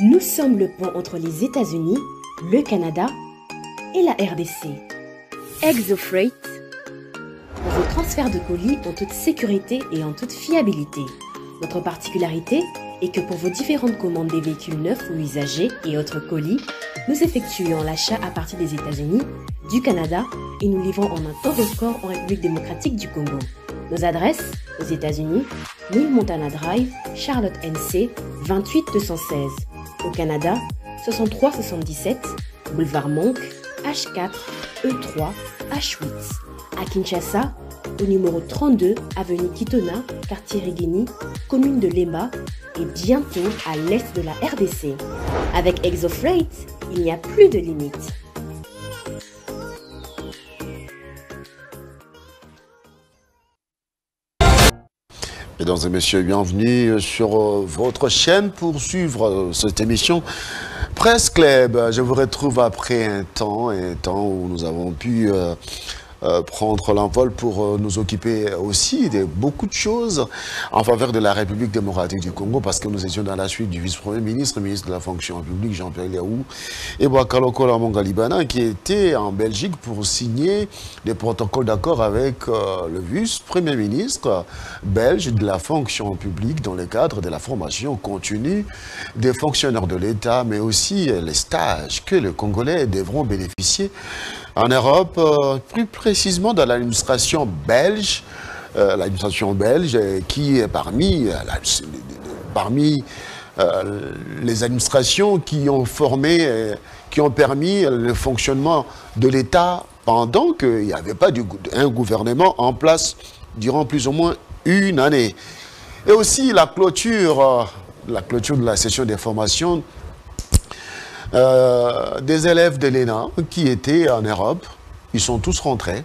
Nous sommes le pont entre les États-Unis, le Canada et la RDC. ExoFreight, pour vos transferts de colis en toute sécurité et en toute fiabilité. Notre particularité est que pour vos différentes commandes des véhicules neufs ou usagés et autres colis, nous effectuons l'achat à partir des États-Unis, du Canada et nous livrons en un temps record en République démocratique du Congo. Nos adresses, aux États-Unis, 1000 Montana Drive, Charlotte NC, 28216. Au Canada, 6377, Boulevard Monk, H4, E3, H8. À Kinshasa, au numéro 32, avenue Kitona, quartier Rigini, commune de Lemba, et bientôt à l'est de la RDC. Avec ExoFreight, il n'y a plus de limite. Mesdames et messieurs, bienvenue sur votre chaîne pour suivre cette émission Presse Club. Je vous retrouve après un temps où nous avons pu prendre l'envol pour nous occuper aussi de beaucoup de choses en faveur de la République démocratique du Congo, parce que nous étions dans la suite du vice-premier ministre, ministre de la fonction publique, Jean-Pierre Liaou, et Bouakaloko Lamongalibana, qui était en Belgique pour signer des protocoles d'accord avec le vice-premier ministre belge de la fonction publique dans le cadre de la formation continue des fonctionnaires de l'État, mais aussi les stages que les Congolais devront bénéficier en Europe, plus précisément dans l'administration belge qui est parmi les administrations qui ont formé, qui ont permis le fonctionnement de l'État pendant qu'il n'y avait pas un gouvernement en place durant plus ou moins une année. Et aussi la clôture de la session des formations des élèves de l'ENA qui étaient en Europe. Ils sont tous rentrés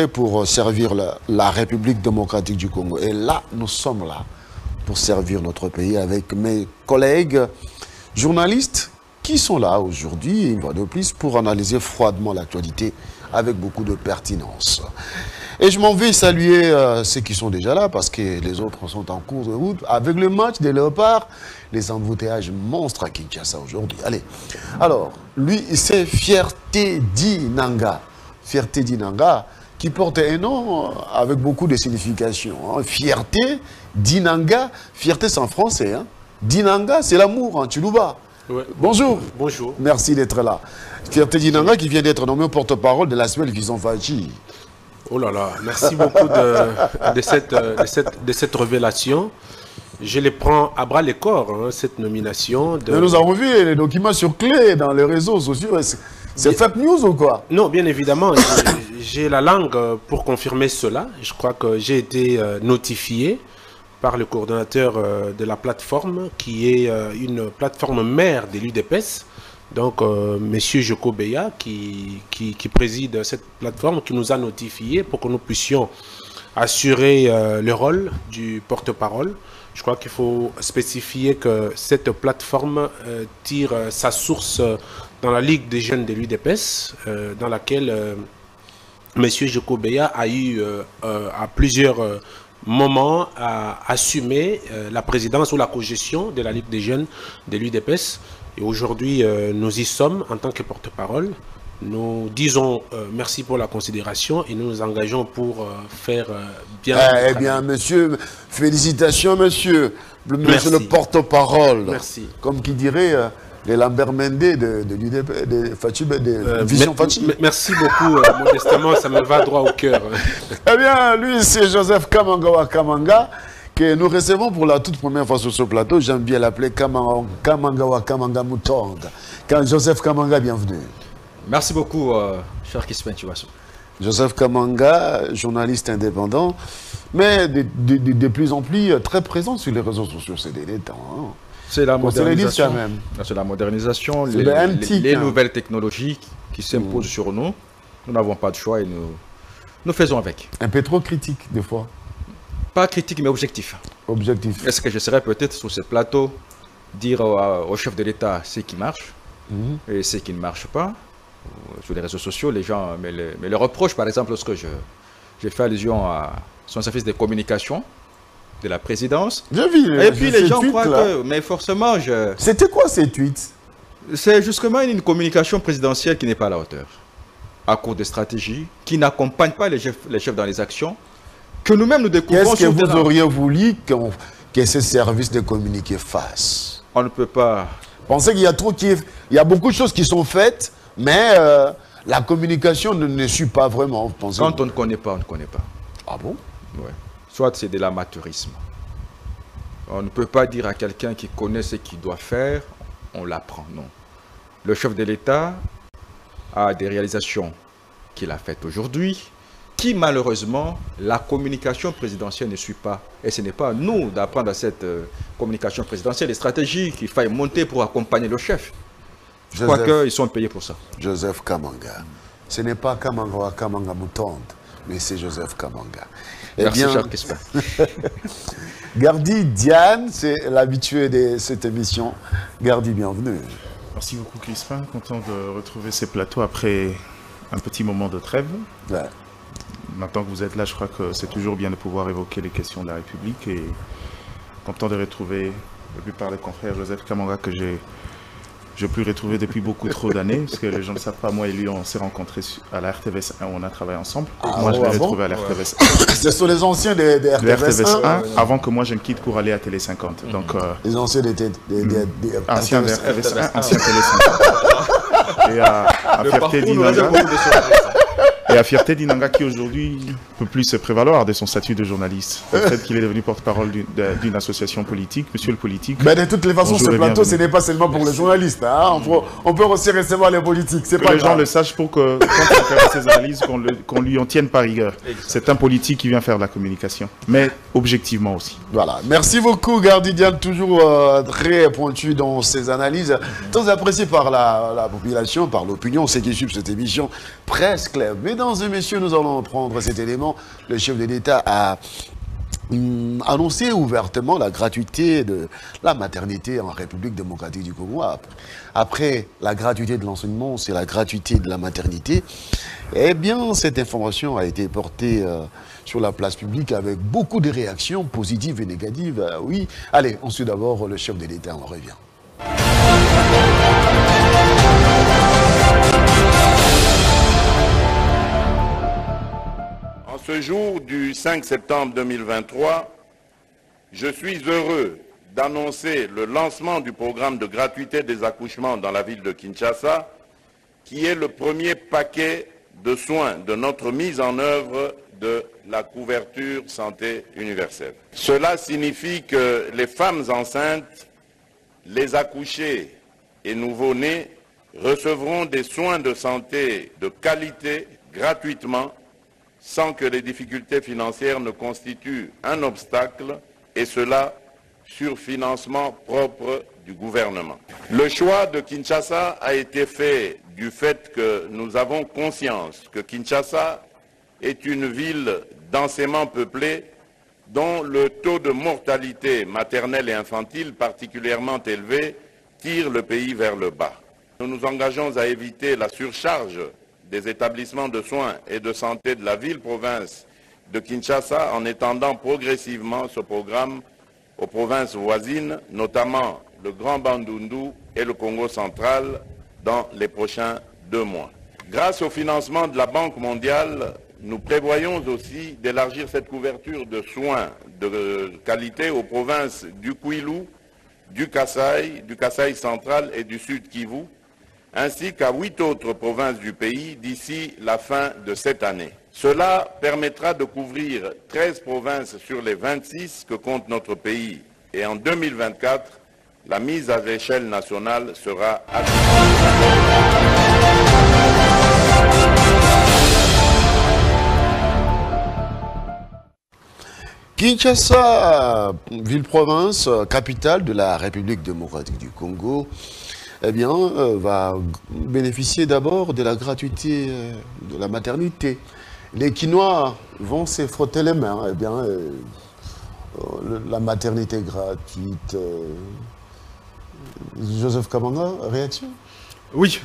pour servir la République démocratique du Congo. Et là, nous sommes là pour servir notre pays avec mes collègues journalistes qui sont là aujourd'hui, une fois de plus, pour analyser froidement l'actualité avec beaucoup de pertinence. Et je m'en vais saluer ceux qui sont déjà là, parce que les autres sont en cours de route. Avec le match des Léopards, les embouteillages monstres à Kinshasa aujourd'hui. Allez, alors, lui, c'est Fierté Dinanga. Fierté Dinanga, qui porte un nom avec beaucoup de significations. Hein. Fierté Dinanga, fierté c'est en français. Hein. Dinanga, c'est l'amour en Tchoulouba. Ouais. Bonjour. Bonjour. Merci d'être là. Fierté Dinanga qui vient d'être nommé porte-parole de la SMEL Vision Fachi. Oh là là, merci beaucoup de cette révélation. Je les prends à bras le corps, hein, cette nomination. Mais nous avons vu les documents sur clé dans les réseaux sociaux. C'est fake news ou quoi? Non, bien évidemment, j'ai la langue pour confirmer cela. Je crois que j'ai été notifié par le coordonnateur de la plateforme, qui est une plateforme mère de l'UDPS. Donc, M. Joko Beya, qui préside cette plateforme, qui nous a notifié pour que nous puissions assurer le rôle du porte-parole. Je crois qu'il faut spécifier que cette plateforme tire sa source dans la Ligue des jeunes de l'UDPS, dans laquelle M. Joko Beya a eu à plusieurs moments à assumer la présidence ou la co-gestion de la Ligue des jeunes de l'UDPS. Et aujourd'hui, nous y sommes en tant que porte-parole. Nous disons merci pour la considération et nous nous engageons pour faire bien. Eh bien, monsieur, félicitations, monsieur. Monsieur le porte-parole. Merci. Comme qui dirait les Lambert Mendé de Vision Fachi. Merci beaucoup, modestement, ça me va droit au cœur. Eh bien, lui, c'est Joseph Kamanga Kamanga, que nous recevons pour la toute première fois sur ce plateau. J'aime bien l'appeler Kamanga Kamanga Moutonga. Joseph Kamanga, bienvenue. Merci beaucoup, cher Kispen Chiwasso. Joseph Kamanga, journaliste indépendant, mais de plus en plus très présent sur les réseaux sociaux ces derniers temps. Hein. C'est la modernisation. C'est la modernisation, les nouvelles technologies qui s'imposent sur nous. Nous n'avons pas de choix et nous faisons avec. Un peu trop critique, des fois. Pas critique, mais objectif. Objectif. Est-ce que je serais peut-être sur ce plateau dire au chef de l'État ce qui marche et ce qui ne marche pas? Sur les réseaux sociaux, les gens me le reprochent. Par exemple, lorsque j'ai fait allusion à son service de communication, de la présidence. J'ai vu. Et puis les gens croient que... Mais forcément, C'était quoi ces tweets? C'est justement une communication présidentielle qui n'est pas à la hauteur. À court de stratégie, qui n'accompagne pas les chefs dans les actions, que nous-mêmes nous découvrons. Qu'est-ce que vous auriez voulu que ce service de communiqué fasse? On ne peut pas... Pensez qu'il y a il y a beaucoup de choses qui sont faites, mais la communication ne suit pas vraiment. Quand on ne connaît pas, on ne connaît pas. Ah bon? Ouais. Soit c'est de l'amateurisme. On ne peut pas dire à quelqu'un qui connaît ce qu'il doit faire, on l'apprend, non. Le chef de l'État a des réalisations qu'il a faites aujourd'hui, qui malheureusement, la communication présidentielle ne suit pas. Et ce n'est pas à nous d'apprendre à cette communication présidentielle, les stratégies qu'il faille monter pour accompagner le chef. Je crois qu'ils sont payés pour ça. Joseph Kamanga. Ce n'est pas Kamanga Moutonde, mais c'est Joseph Kamanga. Merci, cher Crispin. Gardi Diane, c'est l'habitué de cette émission. Gardi, bienvenue. Merci beaucoup, Crispin. Content de retrouver ces plateaux après un petit moment de trêve. Ouais. Maintenant que vous êtes là, je crois que c'est toujours bien de pouvoir évoquer les questions de la République et content de retrouver la plupart des confrères Joseph Kamanga que je peux retrouver depuis beaucoup trop d'années, parce que les gens ne savent pas, moi et lui, on s'est rencontrés à la RTVS 1 où on a travaillé ensemble. Moi, je l'ai retrouvé à la RTVS 1. Ce sont les anciens de RTVS 1 avant que moi je ne quitte pour aller à Télé 50. Donc, les anciens des anciens de RTVS 1, anciens Télé 50. Et à Fierté d'Inanga. Et à Fierté d'Inanga qui aujourd'hui ne peut plus se prévaloir de son statut de journaliste. Le fait qu'il est devenu porte-parole d'une association politique, monsieur le politique. Mais de toutes les façons, ce plateau, ce n'est pas seulement pour les journalistes. Hein. On peut aussi recevoir les politiques. Que les gens le sachent pour que quand on fait ses analyses, qu'on lui en tienne par rigueur. C'est un politique qui vient faire de la communication, mais objectivement aussi. Voilà. Merci beaucoup, Gardi Diane, toujours très pointu dans ses analyses, très apprécié par la population, par l'opinion, ceux qui suivent cette émission Presse Club. Mesdames et messieurs, nous allons prendre cet élément. Le chef de l'État a annoncé ouvertement la gratuité de la maternité en République démocratique du Congo. Après la gratuité de l'enseignement, c'est la gratuité de la maternité. Eh bien, cette information a été portée sur la place publique avec beaucoup de réactions positives et négatives. Oui, allez, on suit d'abord le chef de l'État, on revient. En ce jour du 5 septembre 2023, je suis heureux d'annoncer le lancement du programme de gratuité des accouchements dans la ville de Kinshasa, qui est le premier paquet de soins de notre mise en œuvre de la couverture santé universelle. Cela signifie que les femmes enceintes, les accouchés et nouveau-nés recevront des soins de santé de qualité gratuitement, sans que les difficultés financières ne constituent un obstacle, et cela sur financement propre du gouvernement. Le choix de Kinshasa a été fait du fait que nous avons conscience que Kinshasa est une ville densément peuplée dont le taux de mortalité maternelle et infantile particulièrement élevé tire le pays vers le bas. Nous nous engageons à éviter la surcharge des établissements de soins et de santé de la ville-province de Kinshasa en étendant progressivement ce programme aux provinces voisines, notamment le Grand Bandundu et le Congo central, dans les prochains 2 mois. Grâce au financement de la Banque mondiale, nous prévoyons aussi d'élargir cette couverture de soins de qualité aux provinces du Kwilu, du Kasaï central et du Sud Kivu, ainsi qu'à 8 autres provinces du pays d'ici la fin de cette année. Cela permettra de couvrir 13 provinces sur les 26 que compte notre pays. Et en 2024, la mise à l'échelle nationale sera Kinshasa, ville-province, capitale de la République démocratique du Congo, eh bien, va bénéficier d'abord de la gratuité de la maternité. Les Quinois vont se frotter les mains. Eh bien, la maternité gratuite. Joseph Kamanga, réaction? Oui.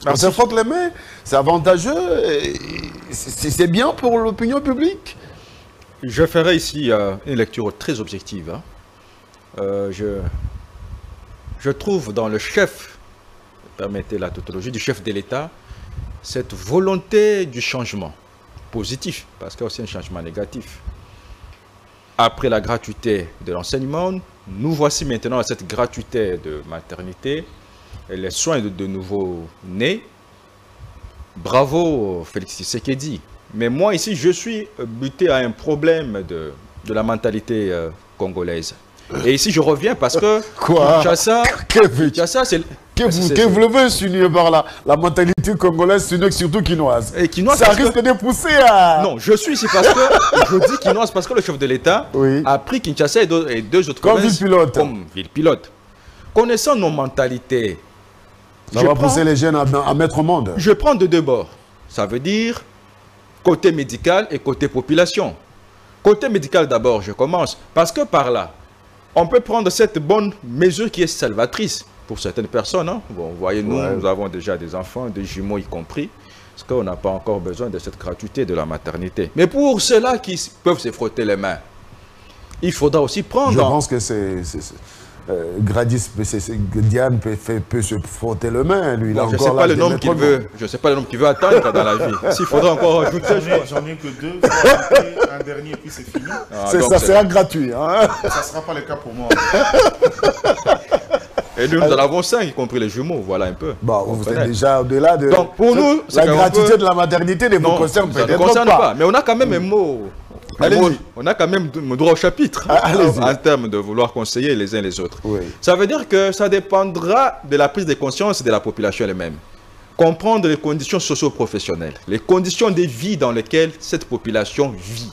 On se frotte les mains, c'est avantageux, c'est bien pour l'opinion publique. Je ferai ici une lecture très objective. Hein. Je trouve dans le chef, permettez la tautologie, du chef de l'État, cette volonté du changement positif, parce qu'il y a aussi un changement négatif. Après la gratuité de l'enseignement, nous voici maintenant à cette gratuité de maternité et les soins de nouveau-nés. Bravo Félix Tshisekedi. Mais moi ici, je suis buté à un problème de la mentalité congolaise. Et ici, je reviens parce que Quoi? Kinshasa, c'est... Que vous le voulez insinuer par là? La mentalité congolaise, c'est surtout quinoise. Et quinoise, ça risque de pousser à... Non, je suis ici parce que je dis quinoise parce que le chef de l'État a pris Kinshasa et deux autres provinces comme ville-pilote. Connaissant nos mentalités, ça va pousser les jeunes à mettre au monde. Je prends de deux bords. Ça veut dire côté médical et côté population. Côté médical d'abord, je commence. Parce que par là, on peut prendre cette bonne mesure qui est salvatrice pour certaines personnes. Hein. Bon, vous voyez, nous avons déjà des enfants, des jumeaux y compris. Parce qu'on n'a pas encore besoin de cette gratuité de la maternité. Mais pour ceux-là qui peuvent se frotter les mains, il faudra aussi prendre... Je pense que c'est... Gradis, Diane peut se frotter le main, lui. Bon, je ne sais pas le nom qu'il veut. Je sais pas le nom qu'il veut atteindre dans la vie. S'il faudra encore ajouter, j'en ai que deux. Un dernier puis c'est fini. Ça sera gratuit. Hein? Ça ne sera pas le cas pour moi. Et nous en avons 5, y compris les jumeaux. Voilà un peu. Bon, vous êtes déjà au-delà de... Donc pour nous, la gratuité de la maternité ne vous concerne peut-être pas. Ça ne concerne pas. Mais on a quand même un mot. On a quand même droit au chapitre en termes de vouloir conseiller les uns les autres. Oui. Ça veut dire que ça dépendra de la prise de conscience de la population elle-même. Comprendre les conditions socio-professionnelles, les conditions de vie dans lesquelles cette population vit.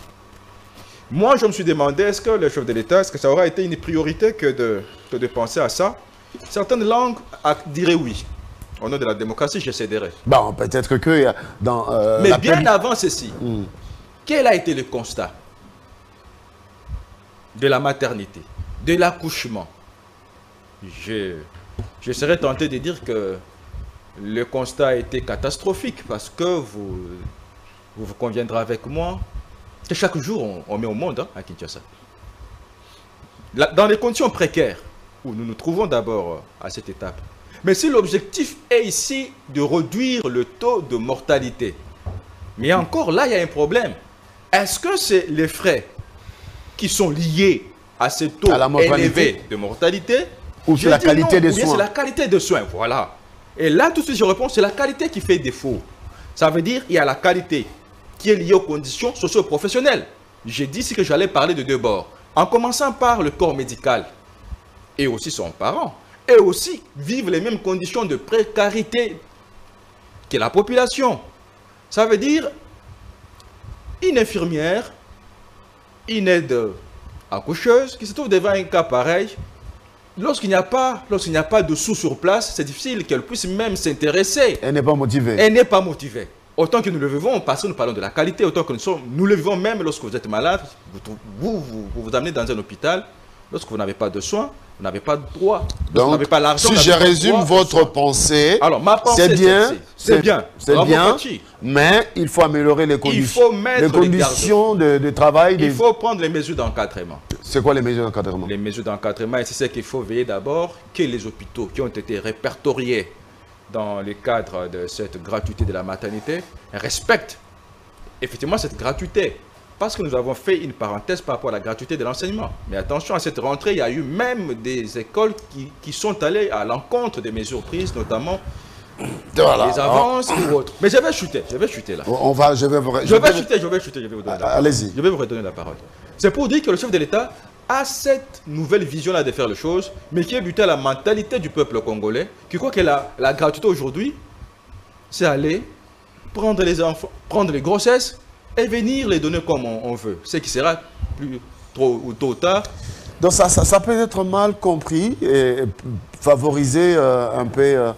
Moi, je me suis demandé, est-ce que le chef de l'État, est-ce que ça aura été une priorité que de penser à ça? Certaines langues diraient oui. Au nom de la démocratie, je céderai. Bon, peut-être que dans... Mais bien avant ceci, quel a été le constat de la maternité, de l'accouchement? Je serais tenté de dire que le constat a été catastrophique parce que vous conviendrez avec moi que chaque jour on met au monde à Kinshasa. Dans les conditions précaires où nous nous trouvons d'abord à cette étape. Mais si l'objectif est ici de réduire le taux de mortalité, mais encore là, il y a un problème. Est-ce que c'est les frais qui sont liés à ce taux élevé de mortalité ou c'est la qualité des soins? C'est la qualité des soins, voilà. Et là, tout de suite, je réponds, c'est la qualité qui fait défaut. Ça veut dire qu'il y a la qualité qui est liée aux conditions socio-professionnelles. J'ai dit ici que j'allais parler de deux bords. En commençant par le corps médical et aussi son parent. Et aussi vivre les mêmes conditions de précarité que la population. Ça veut dire une infirmière, une aide accoucheuse qui se trouve devant un cas pareil. Lorsqu'il n'y a pas de sous sur place, c'est difficile qu'elle puisse même s'intéresser. Elle n'est pas motivée. Elle n'est pas motivée. Autant que nous le vivons, parce que nous parlons de la qualité, autant que nous le vivons même lorsque vous êtes malade, vous amenez dans un hôpital, lorsque vous n'avez pas de soins, vous n'avez pas de droit. Donc, vous n'avez pas l'argent, si je résume votre pensée, alors ma pensée c'est bien, mais il faut améliorer les conditions, de travail. Il faut prendre les mesures d'encadrement. C'est quoi les mesures d'encadrement? Les mesures d'encadrement, c'est ce qu'il faut veiller d'abord que les hôpitaux qui ont été répertoriés dans le cadre de cette gratuité de la maternité respectent effectivement cette gratuité. Parce que nous avons fait une parenthèse par rapport à la gratuité de l'enseignement. Mais attention, à cette rentrée, il y a eu même des écoles qui sont allées à l'encontre des mesures prises, notamment les avances ou autres. Mais je vais chuter là. Je vais chuter. Allez-y. Je vais vous redonner la parole. C'est pour dire que le chef de l'État a cette nouvelle vision-là de faire les choses, mais qui est butée à la mentalité du peuple congolais, qui croit que la gratuité aujourd'hui, c'est aller prendre les enfants, prendre les grossesses, et venir les donner comme on veut. Ce qui sera plus tôt ou tard. Donc ça peut être mal compris et favoriser un peu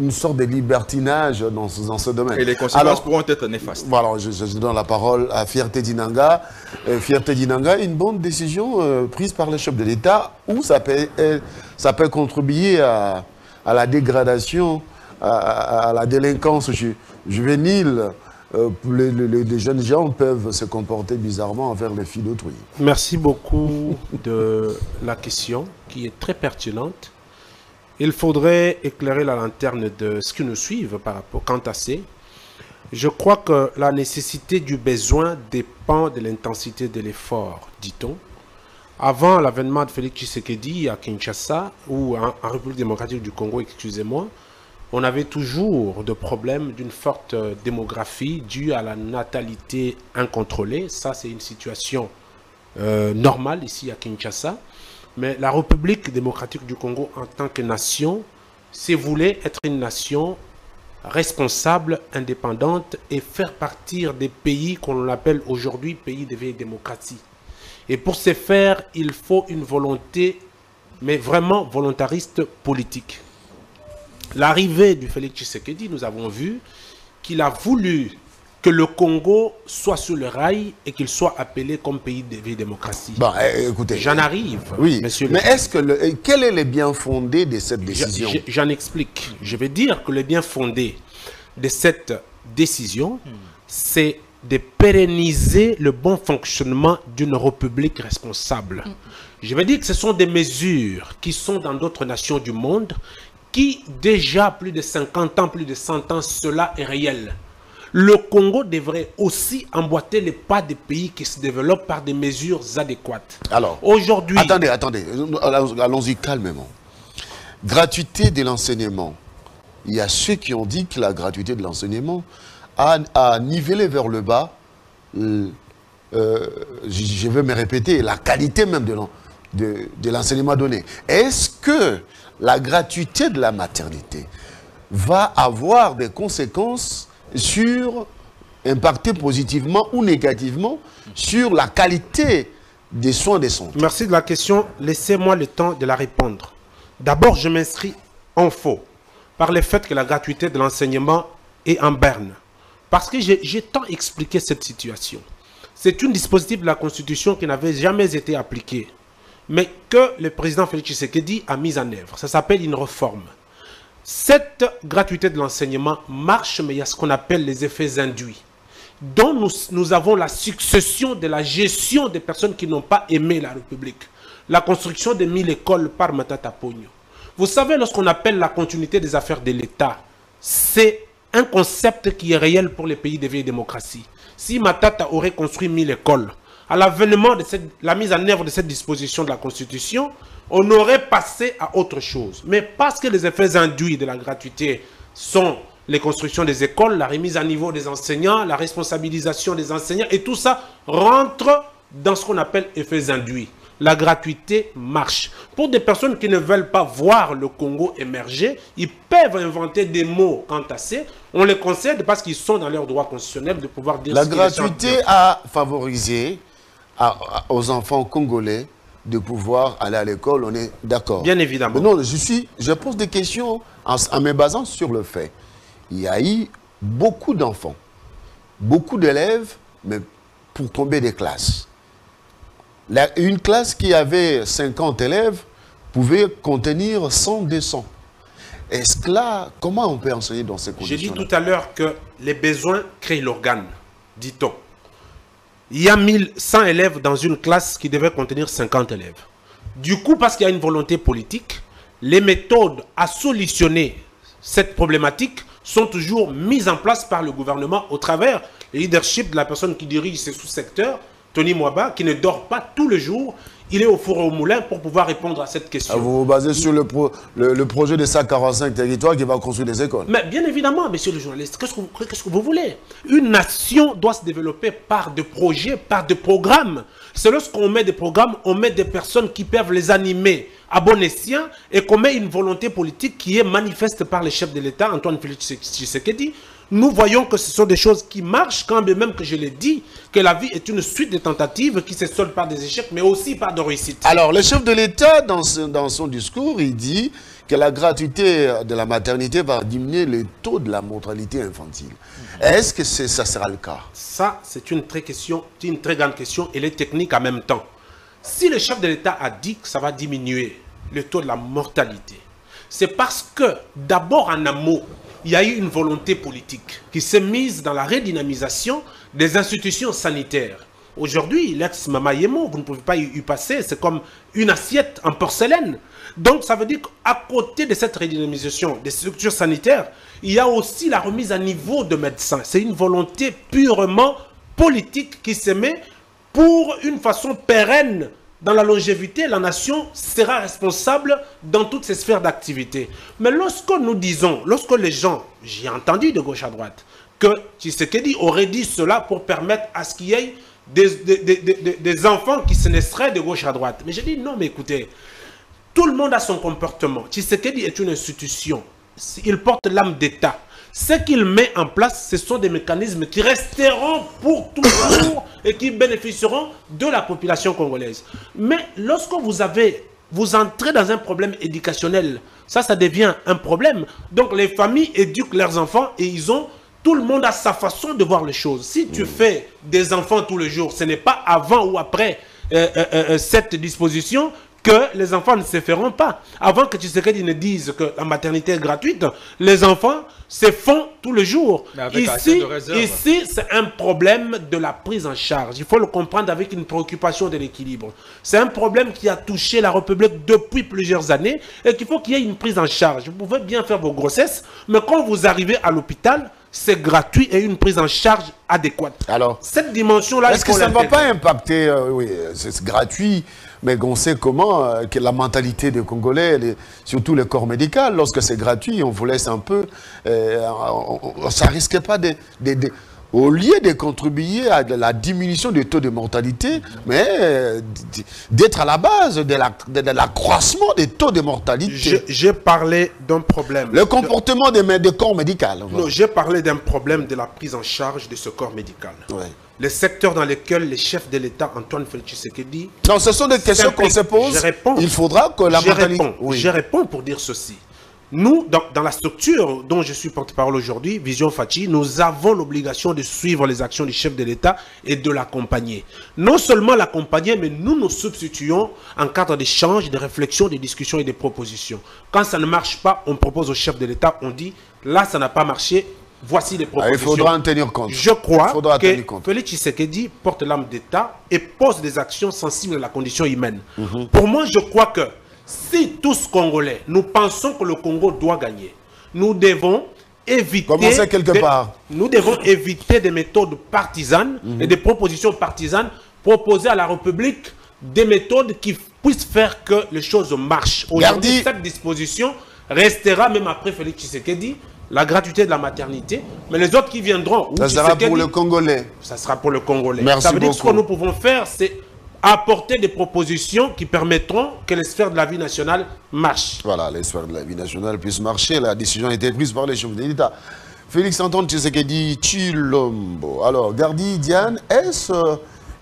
une sorte de libertinage dans ce domaine. Et les conséquences pourront être néfastes. Voilà, je donne la parole à Fierté Dinanga. Fierté Dinanga, une bonne décision prise par le chef de l'État où ça peut contribuer à la dégradation, à la délinquance juvénile les jeunes gens peuvent se comporter bizarrement envers les filles d'autrui. Merci beaucoup de la question qui est très pertinente. Il faudrait éclairer la lanterne de ce qui nous suivent par rapport quant à ça. Je crois que la nécessité du besoin dépend de l'intensité de l'effort, dit-on. Avant l'avènement de Félix Tshisekedi à Kinshasa, ou en République démocratique du Congo, excusez-moi, on avait toujours de problèmes d'une forte démographie due à la natalité incontrôlée. Ça, c'est une situation normale ici à Kinshasa. Mais la République démocratique du Congo, en tant que nation, s'est voulue être une nation responsable, indépendante et faire partir des pays qu'on appelle aujourd'hui pays de vieille démocratie. Et pour ce faire, il faut une volonté, mais vraiment volontariste politique. L'arrivée du Félix Tshisekedi, nous avons vu qu'il a voulu que le Congo soit sur le rail et qu'il soit appelé comme pays de vieille démocratie. Bon, écoutez. J'en arrive, oui, monsieur. Mais est-ce que quel est le bien fondé de cette décision? J'en explique. Je vais dire que le bien fondé de cette décision, c'est de pérenniser le bon fonctionnement d'une république responsable. Je vais dire que ce sont des mesures qui sont dans d'autres nations du monde qui, déjà plus de 50 ans, plus de 100 ans, cela est réel. Le Congo devrait aussi emboîter les pas des pays qui se développent par des mesures adéquates. Alors, aujourd'hui... Attendez, allons-y calmement. Gratuité de l'enseignement. Il y a ceux qui ont dit que la gratuité de l'enseignement a nivelé vers le bas, je vais me répéter, la qualité même de l'enseignement donné. Est-ce que la gratuité de la maternité va avoir des conséquences impacter positivement ou négativement sur la qualité des soins de santé? Merci de la question. Laissez-moi le temps de la répondre. D'abord, je m'inscris en faux par le fait que la gratuité de l'enseignement est en berne. Parce que j'ai tant expliqué cette situation. C'est un dispositif de la Constitution qui n'avait jamais été appliqué, mais que le président Félix Tshisekedi a mis en œuvre. Ça s'appelle une réforme. Cette gratuité de l'enseignement marche, mais il y a ce qu'on appelle les effets induits, dont nous avons la succession de la gestion des personnes qui n'ont pas aimé la République. La construction de 1000 écoles par Matata Pogno. Vous savez, lorsqu'on appelle la continuité des affaires de l'État, c'est un concept qui est réel pour les pays de vieille démocratie. Si Matata aurait construit 1000 écoles, à l'avènement de la mise en œuvre de cette disposition de la Constitution, on aurait passé à autre chose. Mais parce que les effets induits de la gratuité sont les constructions des écoles, la remise à niveau des enseignants, la responsabilisation des enseignants, et tout ça rentre dans ce qu'on appelle effets induits. La gratuité marche. Pour des personnes qui ne veulent pas voir le Congo émerger, ils peuvent inventer des mots quant à ça. On les concède parce qu'ils sont dans leur droit constitutionnel de pouvoir dire la gratuité a favorisé aux enfants congolais de pouvoir aller à l'école, on est d'accord. Bien évidemment. Mais non, je pose des questions en me basant sur le fait. Il y a eu beaucoup d'enfants, beaucoup d'élèves, mais pour combien de classes? Une classe qui avait 50 élèves pouvait contenir 100, 200. Est-ce que là, comment on peut enseigner dans ces conditions? J'ai dit tout à l'heure que les besoins créent l'organe, dit-on. Il y a 1100 élèves dans une classe qui devait contenir 50 élèves. Du coup, parce qu'il y a une volonté politique, les méthodes à solutionner cette problématique sont toujours mises en place par le gouvernement au travers du leadership de la personne qui dirige ces sous-secteurs, Tony Mwaba, qui ne dort pas tous les jours. Il est au four et au moulin pour pouvoir répondre à cette question. Vous vous basez sur le projet de 145 territoires qui va construire des écoles? Mais bien évidemment, monsieur le journaliste, qu'est-ce que vous voulez? Une nation doit se développer par des projets, par des programmes. C'est lorsqu'on met des programmes, on met des personnes qui peuvent les animer à bon escient et qu'on met une volonté politique qui est manifeste par le chef de l'État, Antoine Félix Tshisekedi. Nous voyons que ce sont des choses qui marchent, quand même que je l'ai dit, que la vie est une suite de tentatives qui se soldent par des échecs, mais aussi par des réussites. Alors, le chef de l'État, dans son discours, il dit que la gratuité de la maternité va diminuer le taux de la mortalité infantile. Est-ce que ça sera le cas? Ça, c'est une très grande question et les techniques en même temps. Si le chef de l'État a dit que ça va diminuer le taux de la mortalité, c'est parce que, d'abord en amont, il y a eu une volonté politique qui s'est mise dans la redynamisation des institutions sanitaires. Aujourd'hui, l'ex-Mama Yemo, vous ne pouvez pas y passer, c'est comme une assiette en porcelaine. Donc, ça veut dire qu'à côté de cette redynamisation des structures sanitaires, il y a aussi la remise à niveau de médecins. C'est une volonté purement politique qui se met pour une façon pérenne. Dans la longévité, la nation sera responsable dans toutes ses sphères d'activité. Mais lorsque nous disons, lorsque les gens, j'ai entendu de gauche à droite, que Tshisekedi aurait dit cela pour permettre à ce qu'il y ait des enfants qui se naisseraient de gauche à droite. Mais j'ai dit non, mais écoutez, tout le monde a son comportement. Tshisekedi est une institution. Il porte l'âme d'État. Ce qu'il met en place, ce sont des mécanismes qui resteront pour toujours et qui bénéficieront de la population congolaise. Mais lorsque vous entrez dans un problème éducationnel, ça devient un problème. Donc les familles éduquent leurs enfants et tout le monde a sa façon de voir les choses. Si tu fais des enfants tous les jours, ce n'est pas avant ou après cette disposition que les enfants ne se feront pas. Avant que Tshisekedi ne dise que la maternité est gratuite, les enfants se font tous les jours. Ici, c'est un problème de la prise en charge. Il faut le comprendre avec une préoccupation de l'équilibre. C'est un problème qui a touché la République depuis plusieurs années et qu'il faut qu'il y ait une prise en charge. Vous pouvez bien faire vos grossesses, mais quand vous arrivez à l'hôpital, c'est gratuit et une prise en charge adéquate. Alors, cette dimension-là... Est-ce que ça ne va pas impacter... oui, c'est gratuit, mais on sait comment que la mentalité des Congolais, surtout le corps médical, lorsque c'est gratuit, on vous laisse un peu... ça ne risque pas au lieu de contribuer à la diminution du taux de mortalité, mais d'être à la base de l'accroissement des taux de mortalité. J'ai parlé d'un problème. Le comportement des corps médicaux. Non, j'ai parlé d'un problème de la prise en charge de ce corps médical. Ouais. Les secteurs dans lesquels les chefs de l'État, Antoine Félix Tshisekedi... Non, ce sont des questions qu'on se pose. Je réponds. Il faudra que la mentalité... Je réponds pour dire ceci. Nous, dans la structure dont je suis porte-parole aujourd'hui, Vision Fachi, nous avons l'obligation de suivre les actions du chef de l'État et de l'accompagner. Non seulement l'accompagner, mais nous nous substituons en cadre d'échange, de réflexion, de discussions et de propositions. Quand ça ne marche pas, on propose au chef de l'État, on dit, là ça n'a pas marché, voici les propositions. Il faudra en tenir compte. Je crois que Félix Tshisekedi porte l'âme d'État et pose des actions sensibles à la condition humaine. Pour moi, je crois que si tous Congolais, nous pensons que le Congo doit gagner, nous devons éviter... Commencer quelque part. Nous devons éviter des méthodes partisanes et des propositions partisanes, proposer à la République des méthodes qui puissent faire que les choses marchent. Aujourd'hui, cette disposition restera même après Félix Tshisekedi, la gratuité de la maternité, mais les autres qui viendront... Ça sera pour le Congolais. Ça sera pour le Congolais. Merci Ça veut dire que beaucoup. ce que nous pouvons faire, c'est apporter des propositions qui permettront que les sphères de la vie nationale marchent. Voilà, les sphères de la vie nationale puissent marcher. La décision a été prise par les chefs de l'État. Félix Antoine Tshisekedi Tshilombo. Alors, Gardi Diane, est-ce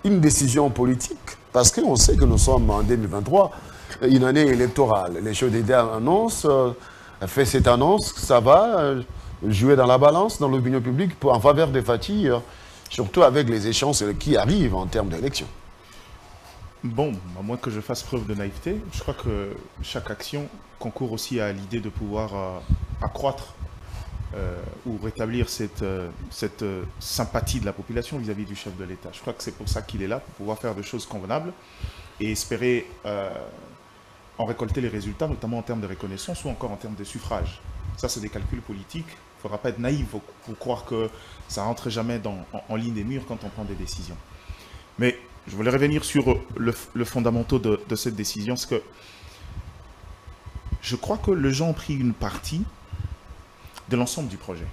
une décision politique? Parce qu'on sait que nous sommes en 2023, une année électorale. Les chefs d'État annoncent, fait cette annonce, ça va jouer dans la balance, dans l'opinion publique, en faveur des Fati, surtout avec les échéances qui arrivent en termes d'élection. Bon, à moins que je fasse preuve de naïveté, je crois que chaque action concourt aussi à l'idée de pouvoir accroître ou rétablir cette sympathie de la population vis-à-vis du chef de l'État. Je crois que c'est pour ça qu'il est là, pour pouvoir faire des choses convenables et espérer en récolter les résultats, notamment en termes de reconnaissance ou encore en termes de suffrage. Ça, c'est des calculs politiques. Il ne faudra pas être naïf pour croire que ça ne rentre jamais en ligne des murs quand on prend des décisions. Mais je voulais revenir sur le fondamental de cette décision, c'est que je crois que les gens ont pris une partie de l'ensemble du projet.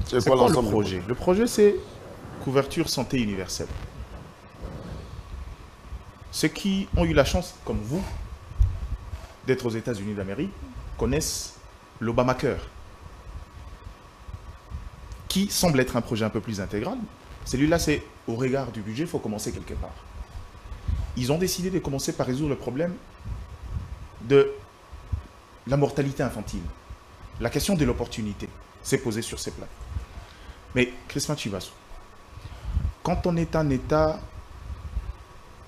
C'est quoi l'ensemble du projet? Le projet, c'est couverture santé universelle. Ceux qui ont eu la chance, comme vous, d'être aux États-Unis d'Amérique, connaissent l'Obamacare, qui semble être un projet un peu plus intégral. Celui-là, c'est au regard du budget, il faut commencer quelque part. Ils ont décidé de commencer par résoudre le problème de la mortalité infantile. La question de l'opportunité s'est posée sur ces plans. Mais, Christophe Chibassou, quand on est un État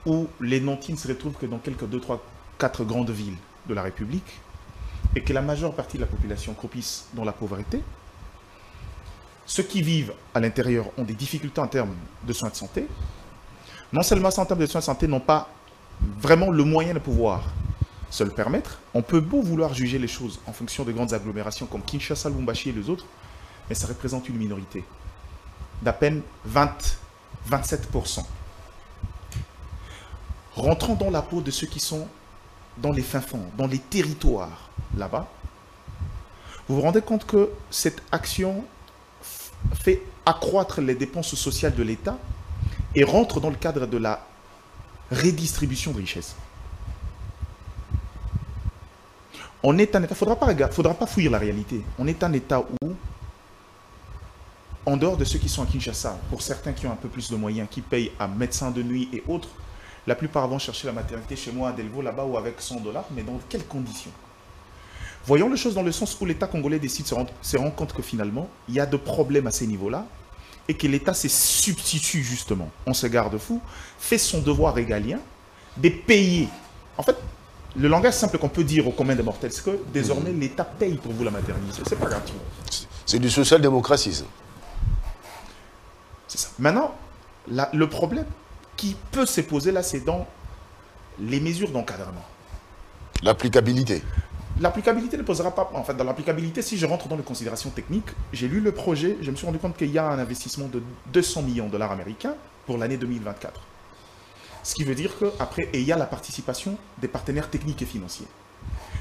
où les nantis ne se retrouvent que dans quelques 2, 3, 4 grandes villes de la République, et que la majeure partie de la population croupisse dans la pauvreté, ceux qui vivent à l'intérieur ont des difficultés en termes de soins de santé. Non seulement en termes de soins de santé, n'ont pas vraiment le moyen de pouvoir se le permettre. On peut beau vouloir juger les choses en fonction de grandes agglomérations comme Kinshasa, Lubumbashi et les autres, mais ça représente une minorité d'à peine 27%. Rentrons dans la peau de ceux qui sont dans les fins fonds, dans les territoires là-bas. Vous vous rendez compte que cette action fait accroître les dépenses sociales de l'État et rentre dans le cadre de la redistribution de richesses. On est un État, il ne faudra pas fuir la réalité. On est un État où, en dehors de ceux qui sont à Kinshasa, pour certains qui ont un peu plus de moyens, qui payent à médecin de nuit et autres, la plupart vont chercher la maternité chez moi à Delvaux, là-bas, ou avec 100 $, mais dans quelles conditions? Voyons les choses dans le sens où l'État congolais décide de se rendre compte que finalement, il y a de problèmes à ces niveaux-là, et que l'État se substitue justement, on se garde fou, fait son devoir régalien, de payer. En fait, le langage simple qu'on peut dire au commun des mortels, c'est que désormais l'État paye pour vous la maternité. C'est pas gratuit. C'est du social-démocratie, ça. C'est ça. Maintenant, le problème qui peut se poser là, c'est dans les mesures d'encadrement. L'applicabilité. L'applicabilité ne posera pas... En fait, dans l'applicabilité, si je rentre dans les considérations techniques, j'ai lu le projet, je me suis rendu compte qu'il y a un investissement de 200 millions de dollars américains pour l'année 2024. Ce qui veut dire qu'après, il y a la participation des partenaires techniques et financiers.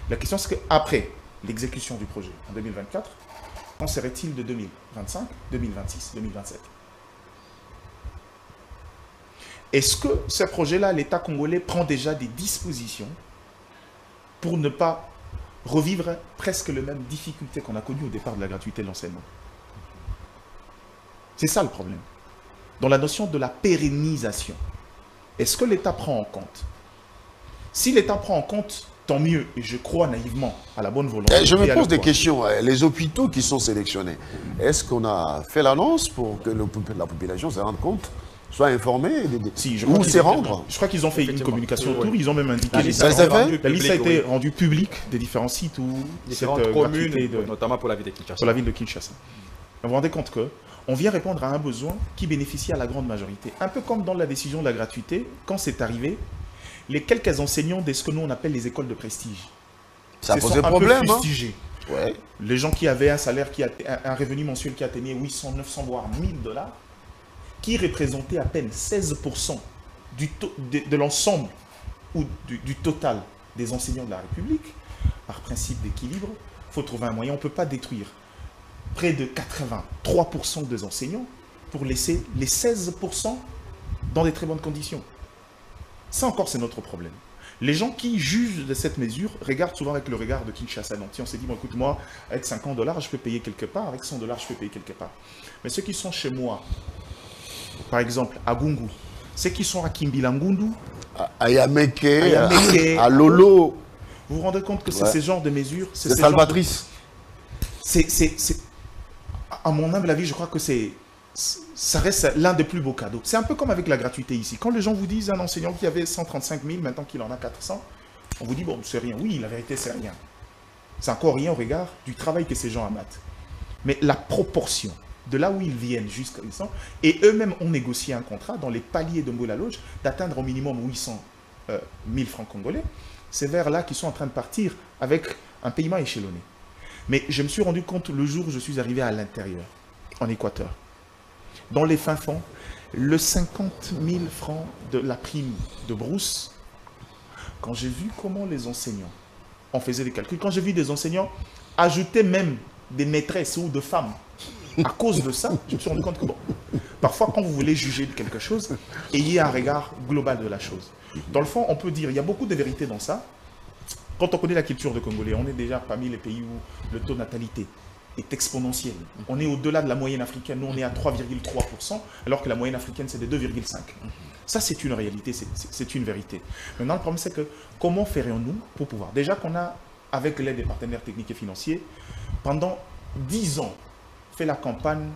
La question, c'est qu'après l'exécution du projet en 2024, qu'en serait-il de 2025, 2026, 2027 ? Est-ce que ce projet-là, l'État congolais prend déjà des dispositions pour ne pas revivre presque les mêmes difficultés qu'on a connues au départ de la gratuité de l'enseignement? C'est ça le problème. Dans la notion de la pérennisation, est-ce que l'État prend en compte? Si l'État prend en compte, tant mieux, et je crois naïvement à la bonne volonté. Je me pose des questions. Les hôpitaux qui sont sélectionnés, est-ce qu'on a fait l'annonce pour que la population se rende compte, soit informée, où s'y rendre? Je crois qu'ils ont fait une communication autour, ils ont même indiqué la liste a été rendue publique des différents sites où différentes communes, notamment pour la ville de Kinshasa. Pour la ville de Kinshasa. Vous vous rendez compte que on vient répondre à un besoin qui bénéficie à la grande majorité. Un peu comme dans la décision de la gratuité, quand c'est arrivé, les quelques enseignants de ce que nous on appelle les écoles de prestige. Ça posait problème. Ouais. Les gens qui avaient un salaire, un revenu mensuel qui atteignait 800, 900, voire 1000 $, qui représentait à peine 16% de l'ensemble ou du total des enseignants de la République, par principe d'équilibre, il faut trouver un moyen. On ne peut pas détruire près de 83% des enseignants pour laisser les 16% dans des très bonnes conditions. Ça encore, c'est notre problème. Les gens qui jugent de cette mesure regardent souvent avec le regard de Kinshasa. Donc, si on s'est dit, bon, écoute, moi, avec 50 $, je peux payer quelque part, avec 100 $, je peux payer quelque part. Mais ceux qui sont chez moi, par exemple, à Gungu, ceux qui sont à Kimbilangundu, à Yameke, à Lolo, vous vous rendez compte que c'est ce genre de mesures, c'est salvatrice. À mon humble avis, je crois que ça reste l'un des plus beaux cadeaux. C'est un peu comme avec la gratuité ici. Quand les gens vous disent un enseignant qui avait 135 000, maintenant qu'il en a 400, on vous dit, bon, c'est rien. Oui, la vérité, c'est rien. C'est encore rien au regard du travail que ces gens amattent. Mais la proportion de là où ils viennent jusqu'à 800, et eux-mêmes ont négocié un contrat dans les paliers de Mboula Loge d'atteindre au minimum 800 000 francs congolais. C'est vers là qu'ils sont en train de partir avec un paiement échelonné. Mais je me suis rendu compte le jour où je suis arrivé à l'intérieur, en Équateur. Dans les fins fonds, le 50 000 francs de la prime de brousse, quand j'ai vu comment les enseignants, on faisait des calculs, quand j'ai vu des enseignants ajouter même des maîtresses ou de femmes, à cause de ça, je me suis rendu compte que bon, parfois quand vous voulez juger de quelque chose, ayez un regard global de la chose. Dans le fond, on peut dire, il y a beaucoup de vérité dans ça. Quand on connaît la culture de Congolais, on est déjà parmi les pays où le taux de natalité est exponentiel. On est au-delà de la moyenne africaine. Nous, on est à 3,3%, alors que la moyenne africaine, c'est de 2,5%. Ça, c'est une réalité, c'est une vérité. Maintenant, le problème, c'est que comment ferions-nous pour pouvoir... Déjà qu'on a, avec l'aide des partenaires techniques et financiers, pendant 10 ans, fait la campagne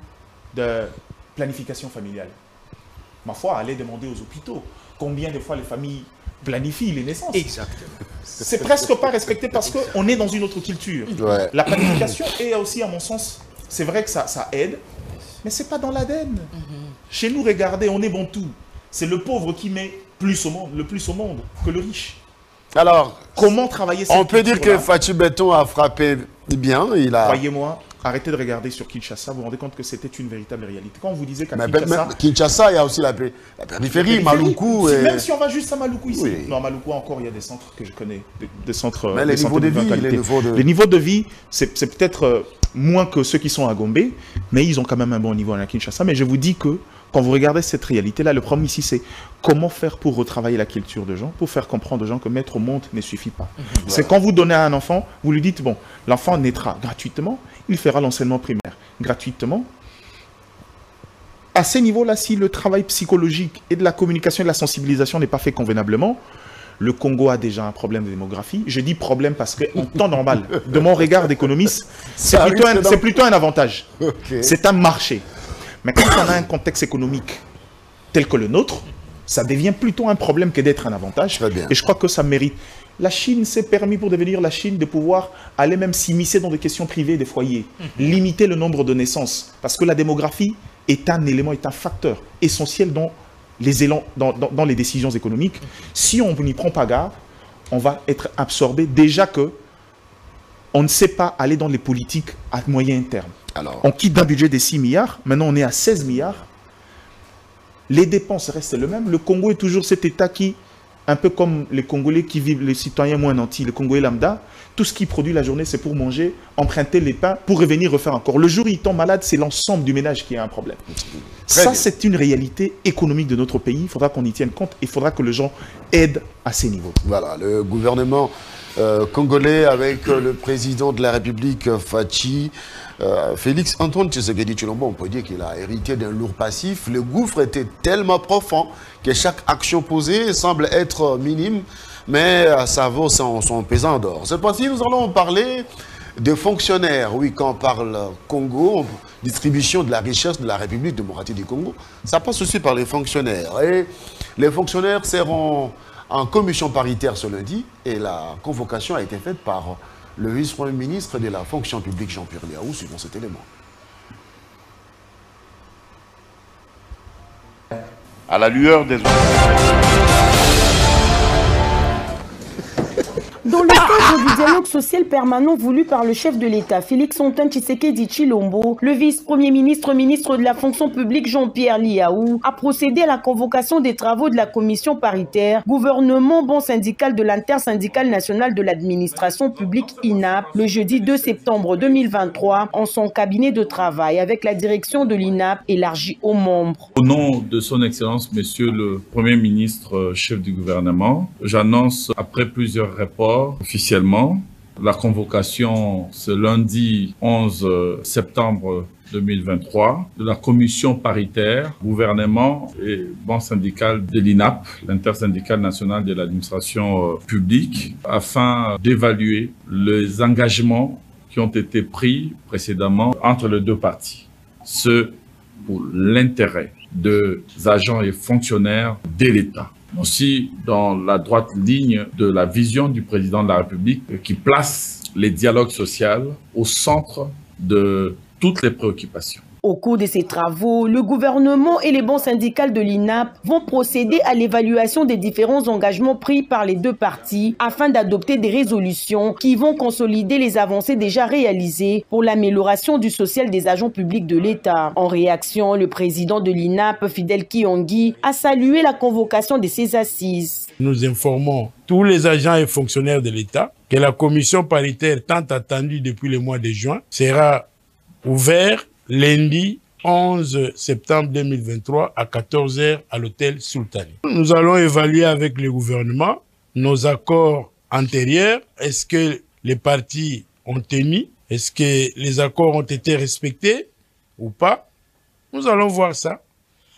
de planification familiale. Ma foi, aller demander aux hôpitaux combien de fois les familles planifient les naissances. Exactement. C'est presque pas respecté parce qu'on est dans une autre culture. Ouais. La planification est aussi, à mon sens, c'est vrai que ça aide, Mais ce n'est pas dans l'ADN. Chez nous, regardez, on est bon tout. C'est le pauvre qui met le plus au monde que le riche. Alors, comment travailler cette on peut dire que Fatou Béton a frappé bien. Croyez-moi, arrêtez de regarder sur Kinshasa, vous vous rendez compte que c'était une véritable réalité. Quand on vous disait qu'à Kinshasa, il y a aussi la périphérie, Maluku. Même si on va juste à Maluku ici. Oui. Non, à Maluku encore, il y a des centres que je connais. Des centres. Mais les niveaux de vie, les niveaux de vie, c'est peut-être moins que ceux qui sont à Gombe, mais ils ont quand même un bon niveau à Kinshasa. Mais je vous dis que quand vous regardez cette réalité-là, le problème ici, c'est comment faire pour retravailler la culture de gens, pour faire comprendre aux gens que mettre au monde ne suffit pas. C'est quand vous donnez à un enfant, vous lui dites, bon, l'enfant naîtra gratuitement, il fera l'enseignement primaire gratuitement. À ces niveaux-là, si le travail psychologique et de la communication et de la sensibilisation n'est pas fait convenablement, le Congo a déjà un problème de démographie. Je dis problème parce qu'en temps normal, de mon regard d'économiste, c'est plutôt un avantage. Okay. C'est un marché. Mais quand on a un contexte économique tel que le nôtre, ça devient plutôt un problème que d'être un avantage. Et je crois que ça mérite. La Chine s'est permis pour devenir la Chine de pouvoir aller même s'immiscer dans des questions privées des foyers, limiter le nombre de naissances. Parce que la démographie est un élément, est un facteur essentiel dans les décisions économiques. Si on n'y prend pas garde, on va être absorbé. Déjà que on ne sait pas aller dans les politiques à moyen terme. Alors, on quitte d'un budget de 6 milliards, maintenant on est à 16 milliards. Les dépenses restent les mêmes. Le Congo est toujours cet État qui, un peu comme les Congolais qui vivent, les citoyens moins nantis, les Congolais lambda, tout ce qui produit la journée, c'est pour manger, emprunter les pains, pour revenir refaire encore. Le jour où il tombe malade, c'est l'ensemble du ménage qui a un problème. Ça, c'est une réalité économique de notre pays. Il faudra qu'on y tienne compte. Il faudra que les gens aident à ces niveaux. Voilà, le gouvernement congolais avec le président de la République, Fachi, Félix Antoine Tshisekedi Tshilombo, on peut dire qu'il a hérité d'un lourd passif. Le gouffre était tellement profond que chaque action posée semble être minime, mais ça vaut son pesant d'or. Cette fois-ci, nous allons parler des fonctionnaires. Oui, quand on parle Congo, distribution de la richesse de la République démocratique du Congo, ça passe aussi par les fonctionnaires. Et les fonctionnaires seront en commission paritaire ce lundi, et la convocation a été faite par le vice-premier ministre de la fonction publique, Jean-Pierre Liaou, suivant cet élément. À la lueur des... Dans le cadre du dialogue social permanent voulu par le chef de l'État, Félix Antoine Tshisekedi Tshilombo, le vice-premier ministre, ministre de la fonction publique Jean-Pierre Liaou, a procédé à la convocation des travaux de la commission paritaire gouvernement bon syndical de l'intersyndicale nationale de l'administration publique INAP le jeudi 2 septembre 2023 en son cabinet de travail avec la direction de l'INAP élargie aux membres. Au nom de son Excellence, Monsieur le Premier ministre, chef du gouvernement, j'annonce après plusieurs rapports officiellement la convocation ce lundi 11 septembre 2023 de la commission paritaire gouvernement et banque syndicale de l'INAP, l'intersyndicale nationale de l'administration publique, afin d'évaluer les engagements qui ont été pris précédemment entre les deux parties. Ce pour l'intérêt des agents et fonctionnaires de l'État. Aussi dans la droite ligne de la vision du président de la République qui place les dialogues sociaux au centre de toutes les préoccupations. Au cours de ces travaux, le gouvernement et les banques syndicales de l'INAP vont procéder à l'évaluation des différents engagements pris par les deux parties afin d'adopter des résolutions qui vont consolider les avancées déjà réalisées pour l'amélioration du social des agents publics de l'État. En réaction, le président de l'INAP, Fidel Kiyongi, a salué la convocation de ces assises. Nous informons tous les agents et fonctionnaires de l'État que la commission paritaire tant attendue depuis le mois de juin sera ouverte lundi 11 septembre 2023 à 14 h à l'hôtel Sultani. Nous allons évaluer avec le gouvernement nos accords antérieurs. Est-ce que les partis ont tenu? Est-ce que les accords ont été respectés ou pas? Nous allons voir ça.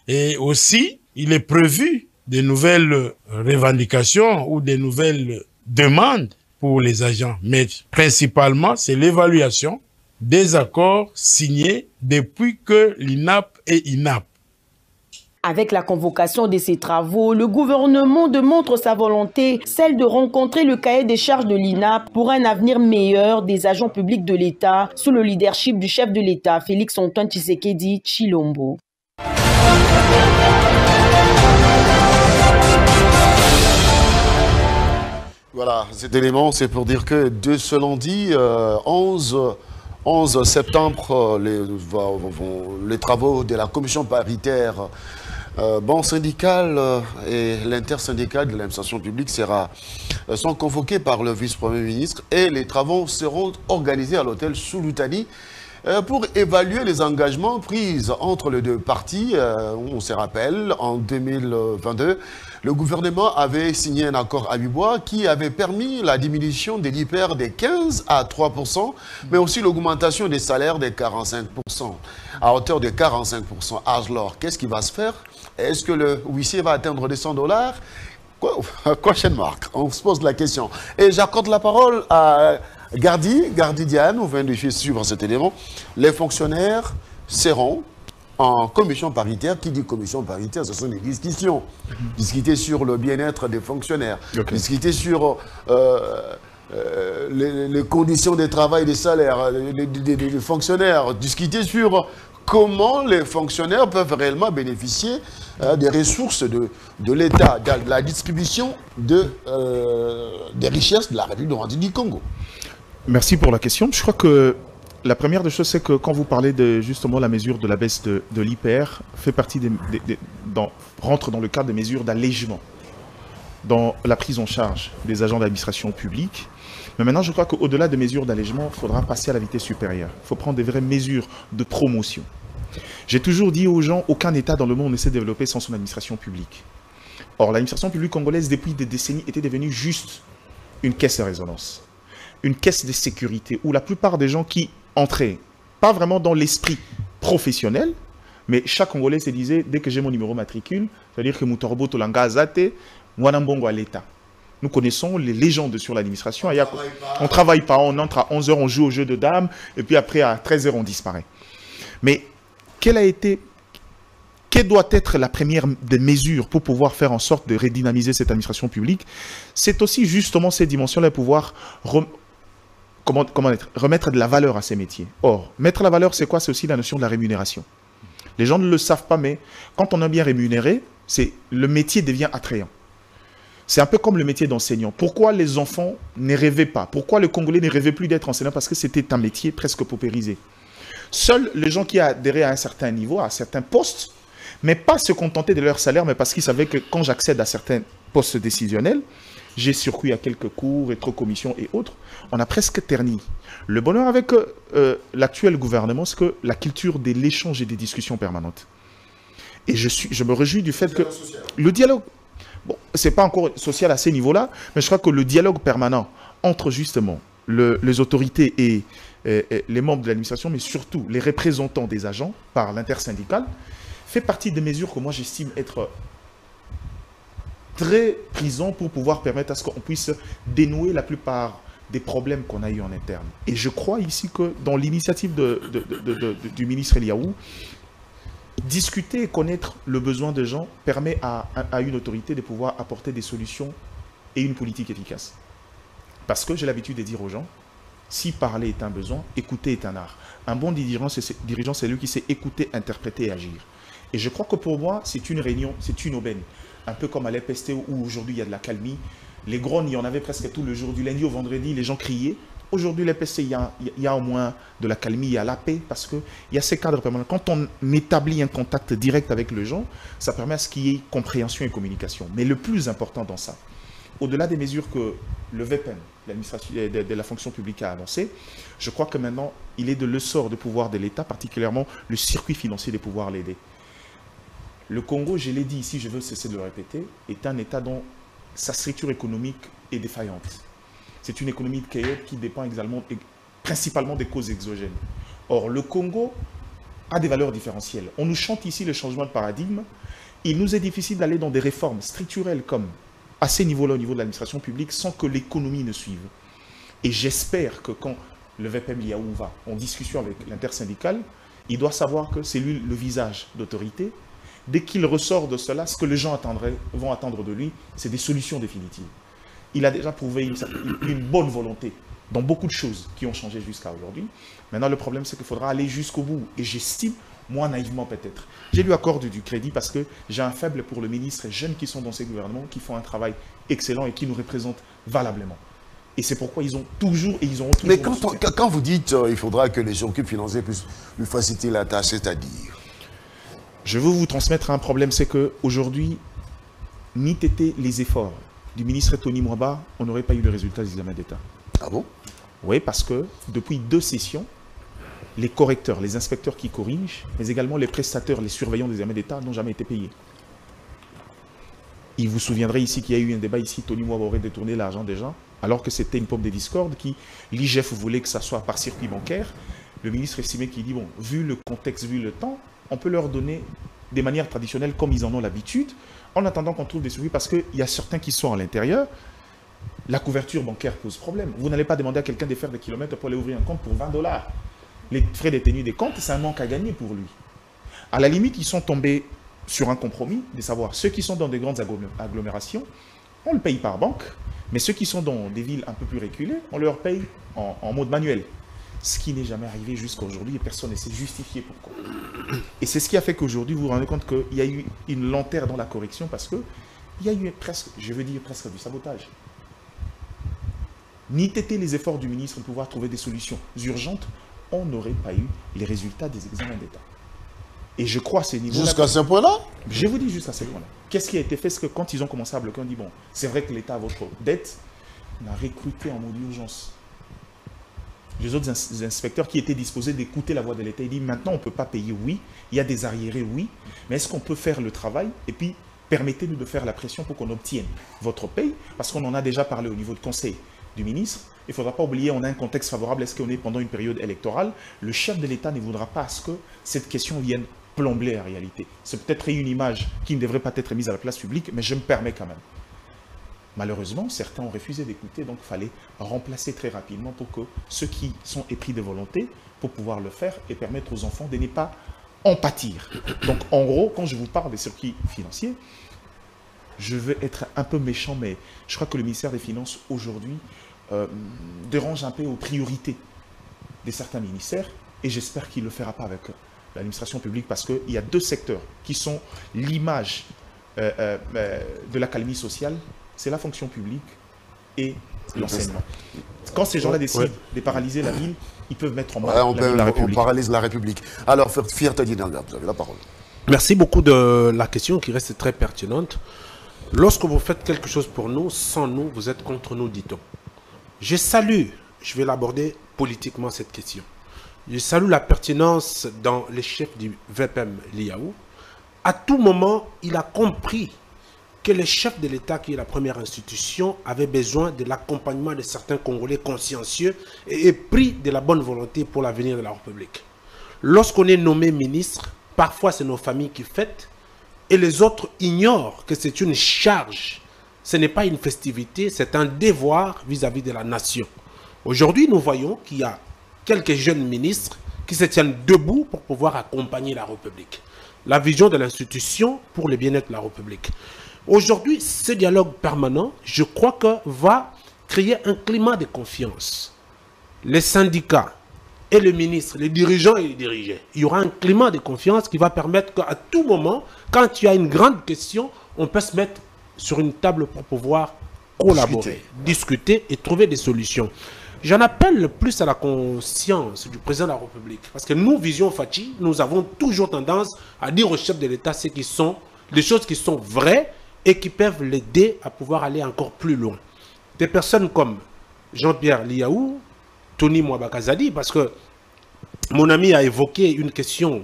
Et aussi, il est prévu de nouvelles revendications ou de nouvelles demandes pour les agents. Mais principalement, c'est l'évaluation des accords signés depuis que l'INAP est INAP. Avec la convocation de ces travaux, le gouvernement démontre sa volonté, celle de rencontrer le cahier des charges de l'INAP pour un avenir meilleur des agents publics de l'État sous le leadership du chef de l'État, Félix-Antoine Tshisekedi Tshilombo. Voilà, cet élément, c'est pour dire que de ce lundi 11 septembre, les travaux de la commission paritaire syndicale et l'intersyndicale de l'administration publique sont convoqués par le vice-premier ministre et les travaux seront organisés à l'hôtel Sultani pour évaluer les engagements pris entre les deux parties. On se rappelle, en 2022, le gouvernement avait signé un accord à Huit-Bois qui avait permis la diminution des l'IPER de 15 à 3%, mais aussi l'augmentation des salaires de 45%, à hauteur de 45%. Alors, qu'est-ce qui va se faire? Est-ce que le huissier va atteindre les $100? Question marque. On se pose la question. Et j'accorde la parole à Gardi Diane, on vient de suivre cet élément. Les fonctionnaires seront en commission paritaire. Qui dit commission paritaire, ce sont des discussions. Discuter sur le bien-être des fonctionnaires. Okay. Discuter sur les conditions de travail, des salaires des fonctionnaires. Discuter sur comment les fonctionnaires peuvent réellement bénéficier des ressources de l'État, de la distribution des richesses de la République démocratique du Congo. Merci pour la question. Je crois que la première des choses, c'est que quand vous parlez de justement la mesure de la baisse de l'IPR, fait partie rentre dans le cadre des mesures d'allègement dans la prise en charge des agents d'administration publique. Mais maintenant, je crois qu'au-delà des mesures d'allègement, il faudra passer à la vitesse supérieure. Il faut prendre des vraies mesures de promotion. J'ai toujours dit aux gens, aucun État dans le monde ne s'est développé sans son administration publique. Or, l'administration publique congolaise, depuis des décennies, était devenue juste une caisse de résonance. Une caisse de sécurité où la plupart des gens qui entraient, pas vraiment dans l'esprit professionnel, mais chaque Congolais se disait, dès que j'ai mon numéro matricule, c'est-à-dire que Moutorbo Tolanga Azate, Mwanambongo à l'État. Nous connaissons les légendes sur l'administration. On ne travaille pas, on entre à 11h, on joue au jeu de dames, et puis après à 13h, on disparaît. Mais quelle doit être la première des mesures pour pouvoir faire en sorte de redynamiser cette administration publique? C'est aussi justement ces dimensions-là, pouvoir remettre de la valeur à ces métiers. Or, mettre la valeur, c'est quoi? C'est aussi la notion de la rémunération. Les gens ne le savent pas, mais quand on est bien rémunéré, le métier devient attrayant. C'est un peu comme le métier d'enseignant. Pourquoi les enfants ne rêvaient pas? Pourquoi les Congolais ne rêvaient plus d'être enseignants? Parce que c'était un métier presque paupérisé. Seuls les gens qui adhéraient à un certain niveau, à certains postes, mais pas se contenter de leur salaire, mais parce qu'ils savaient que quand j'accède à certains postes décisionnels, j'ai circuit à quelques cours, rétrocommissions et autres, on a presque terni. Le bonheur avec l'actuel gouvernement, c'est que la culture de l'échange et des discussions permanentes. Et je me réjouis du fait que le dialogue, bon, c'est pas encore social à ces niveaux-là, mais je crois que le dialogue permanent entre justement les autorités et les membres de l'administration, mais surtout les représentants des agents par l'intersyndicale, fait partie des mesures que moi j'estime être très prisant pour pouvoir permettre à ce qu'on puisse dénouer la plupart des problèmes qu'on a eu en interne. Et je crois ici que dans l'initiative du ministre Eliaou, discuter et connaître le besoin des gens permet à une autorité de pouvoir apporter des solutions et une politique efficace. Parce que j'ai l'habitude de dire aux gens, si parler est un besoin, écouter est un art. Un bon dirigeant, c'est lui qui sait écouter, interpréter et agir. Et je crois que pour moi, c'est une réunion, c'est une aubaine. Un peu comme à l'EPST où aujourd'hui il y a de la calmie. Les grognes, il y en avait presque tout le jour, du lundi au vendredi, les gens criaient. Aujourd'hui, l'EPST, il y a au moins de la calmie, il y a la paix, parce qu'il y a ces cadres permanents. Quand on établit un contact direct avec les gens, ça permet à ce qu'il y ait compréhension et communication. Mais le plus important dans ça, au-delà des mesures que le VPN, l'administration de la fonction publique a annoncé, je crois que maintenant, il est de l'essor de pouvoir de l'État, particulièrement le circuit financier de pouvoir l'aider. Le Congo, je l'ai dit ici, je veux cesser de le répéter, est un État dont sa structure économique est défaillante. C'est une économie qui dépend principalement des causes exogènes. Or, le Congo a des valeurs différentielles. On nous chante ici le changement de paradigme. Il nous est difficile d'aller dans des réformes structurelles comme à ces niveaux-là, au niveau de l'administration publique, sans que l'économie ne suive. Et j'espère que quand le VPM Liaou va en discussion avec l'intersyndicale, il doit savoir que c'est lui le visage d'autorité, dès qu'il ressort de cela, ce que les gens vont attendre de lui, c'est des solutions définitives. Il a déjà prouvé une bonne volonté dans beaucoup de choses qui ont changé jusqu'à aujourd'hui. Maintenant, le problème, c'est qu'il faudra aller jusqu'au bout. Et j'estime, moi, naïvement peut-être, j'ai lui accorde du crédit parce que j'ai un faible pour le ministre et jeunes qui sont dans ces gouvernements, qui font un travail excellent et qui nous représentent valablement. Et c'est pourquoi ils ont toujours et ils auront toujours... Mais quand vous dites il faudra que les circuits financiers puissent lui faciliter la tâche, c'est-à-dire... Je veux vous transmettre un problème, c'est qu'aujourd'hui, ni t'étaient les efforts du ministre Tony Mwaba, on n'aurait pas eu le résultat des examens d'État. Ah bon? Oui, parce que depuis 2 sessions, les correcteurs, les inspecteurs qui corrigent, mais également les prestateurs, les surveillants des examens d'État n'ont jamais été payés. Il vous souviendrez ici qu'il y a eu un débat ici, Tony Mwaba aurait détourné l'argent des gens, alors que c'était une pomme de discorde qui, l'IGF voulait que ça soit par circuit bancaire. Le ministre estimait qu'il dit, bon, vu le contexte, vu le temps, on peut leur donner des manières traditionnelles comme ils en ont l'habitude, en attendant qu'on trouve des circuits, parce qu'il y a certains qui sont à l'intérieur. La couverture bancaire pose problème. Vous n'allez pas demander à quelqu'un de faire des kilomètres pour aller ouvrir un compte pour 20 $. Les frais de tenue des comptes, c'est un manque à gagner pour lui. À la limite, ils sont tombés sur un compromis, de savoir ceux qui sont dans des grandes agglomérations, on le paye par banque, mais ceux qui sont dans des villes un peu plus reculées, on leur paye en mode manuel. Ce qui n'est jamais arrivé jusqu'à aujourd'hui et personne ne s'est justifié pourquoi. Et c'est ce qui a fait qu'aujourd'hui, vous vous rendez compte qu'il y a eu une lenteur dans la correction parce qu'il y a eu presque, je veux dire presque du sabotage. Ni t'étaient les efforts du ministre pour pouvoir trouver des solutions urgentes, on n'aurait pas eu les résultats des examens d'État. Et je crois à ces niveaux-là... Jusqu'à ce point-là? Je vous dis jusqu'à ce point-là. Qu'est-ce qui a été fait? C'est que quand ils ont commencé à bloquer, on dit, bon, c'est vrai que l'État a votre dette, on a recruté en mode urgence. Les autres inspecteurs qui étaient disposés d'écouter la voix de l'État, ils disent, maintenant on ne peut pas payer, oui, il y a des arriérés, oui, mais est-ce qu'on peut faire le travail et puis permettez-nous de faire la pression pour qu'on obtienne votre paye, parce qu'on en a déjà parlé au niveau du conseil du ministre. Il ne faudra pas oublier, on a un contexte favorable, est-ce qu'on est pendant une période électorale? Le chef de l'État ne voudra pas à ce que cette question vienne plomber la réalité. C'est peut-être une image qui ne devrait pas être mise à la place publique, mais je me permets quand même. Malheureusement, certains ont refusé d'écouter, donc il fallait remplacer très rapidement pour que ceux qui sont épris de volonté, pour pouvoir le faire et permettre aux enfants de ne pas en pâtir. Donc en gros, quand je vous parle des circuits financiers, je veux être un peu méchant, mais je crois que le ministère des Finances aujourd'hui dérange un peu aux priorités de certains ministères et j'espère qu'il ne le fera pas avec l'administration publique parce qu'il y a 2 secteurs qui sont l'image de l'académie sociale, c'est la fonction publique et l'enseignement. Quand ces gens-là décident de paralyser la ville, ils peuvent mettre en marche la République. On paralyse la République. Alors, Fierté Dinanga, vous avez la parole. Merci beaucoup de la question qui reste très pertinente. Lorsque vous faites quelque chose pour nous, sans nous, vous êtes contre nous, dit-on. Je salue, je vais l'aborder politiquement cette question. Je salue la pertinence dans les chefs du VPM Liaou. À tout moment, il a compris que le chef de l'État, qui est la première institution, avait besoin de l'accompagnement de certains Congolais consciencieux et épris de la bonne volonté pour l'avenir de la République. Lorsqu'on est nommé ministre, parfois c'est nos familles qui fêtent et les autres ignorent que c'est une charge. Ce n'est pas une festivité, c'est un devoir vis-à-vis de la nation. Aujourd'hui, nous voyons qu'il y a quelques jeunes ministres qui se tiennent debout pour pouvoir accompagner la République. La vision de l'institution pour le bien-être de la République. Aujourd'hui, ce dialogue permanent, je crois que va créer un climat de confiance. Les syndicats et le ministre, les dirigeants et les dirigés, il y aura un climat de confiance qui va permettre qu'à tout moment, quand il y a une grande question, on peut se mettre sur une table pour pouvoir collaborer, discuter et trouver des solutions. J'en appelle plus à la conscience du président de la République. Parce que nous, Vision Fachi, nous avons toujours tendance à dire au chef de l'État ce qui sont, des choses qui sont vraies et qui peuvent l'aider à pouvoir aller encore plus loin. Des personnes comme Jean-Pierre Liaou, Tony Mwaba Kazadi, parce que mon ami a évoqué une question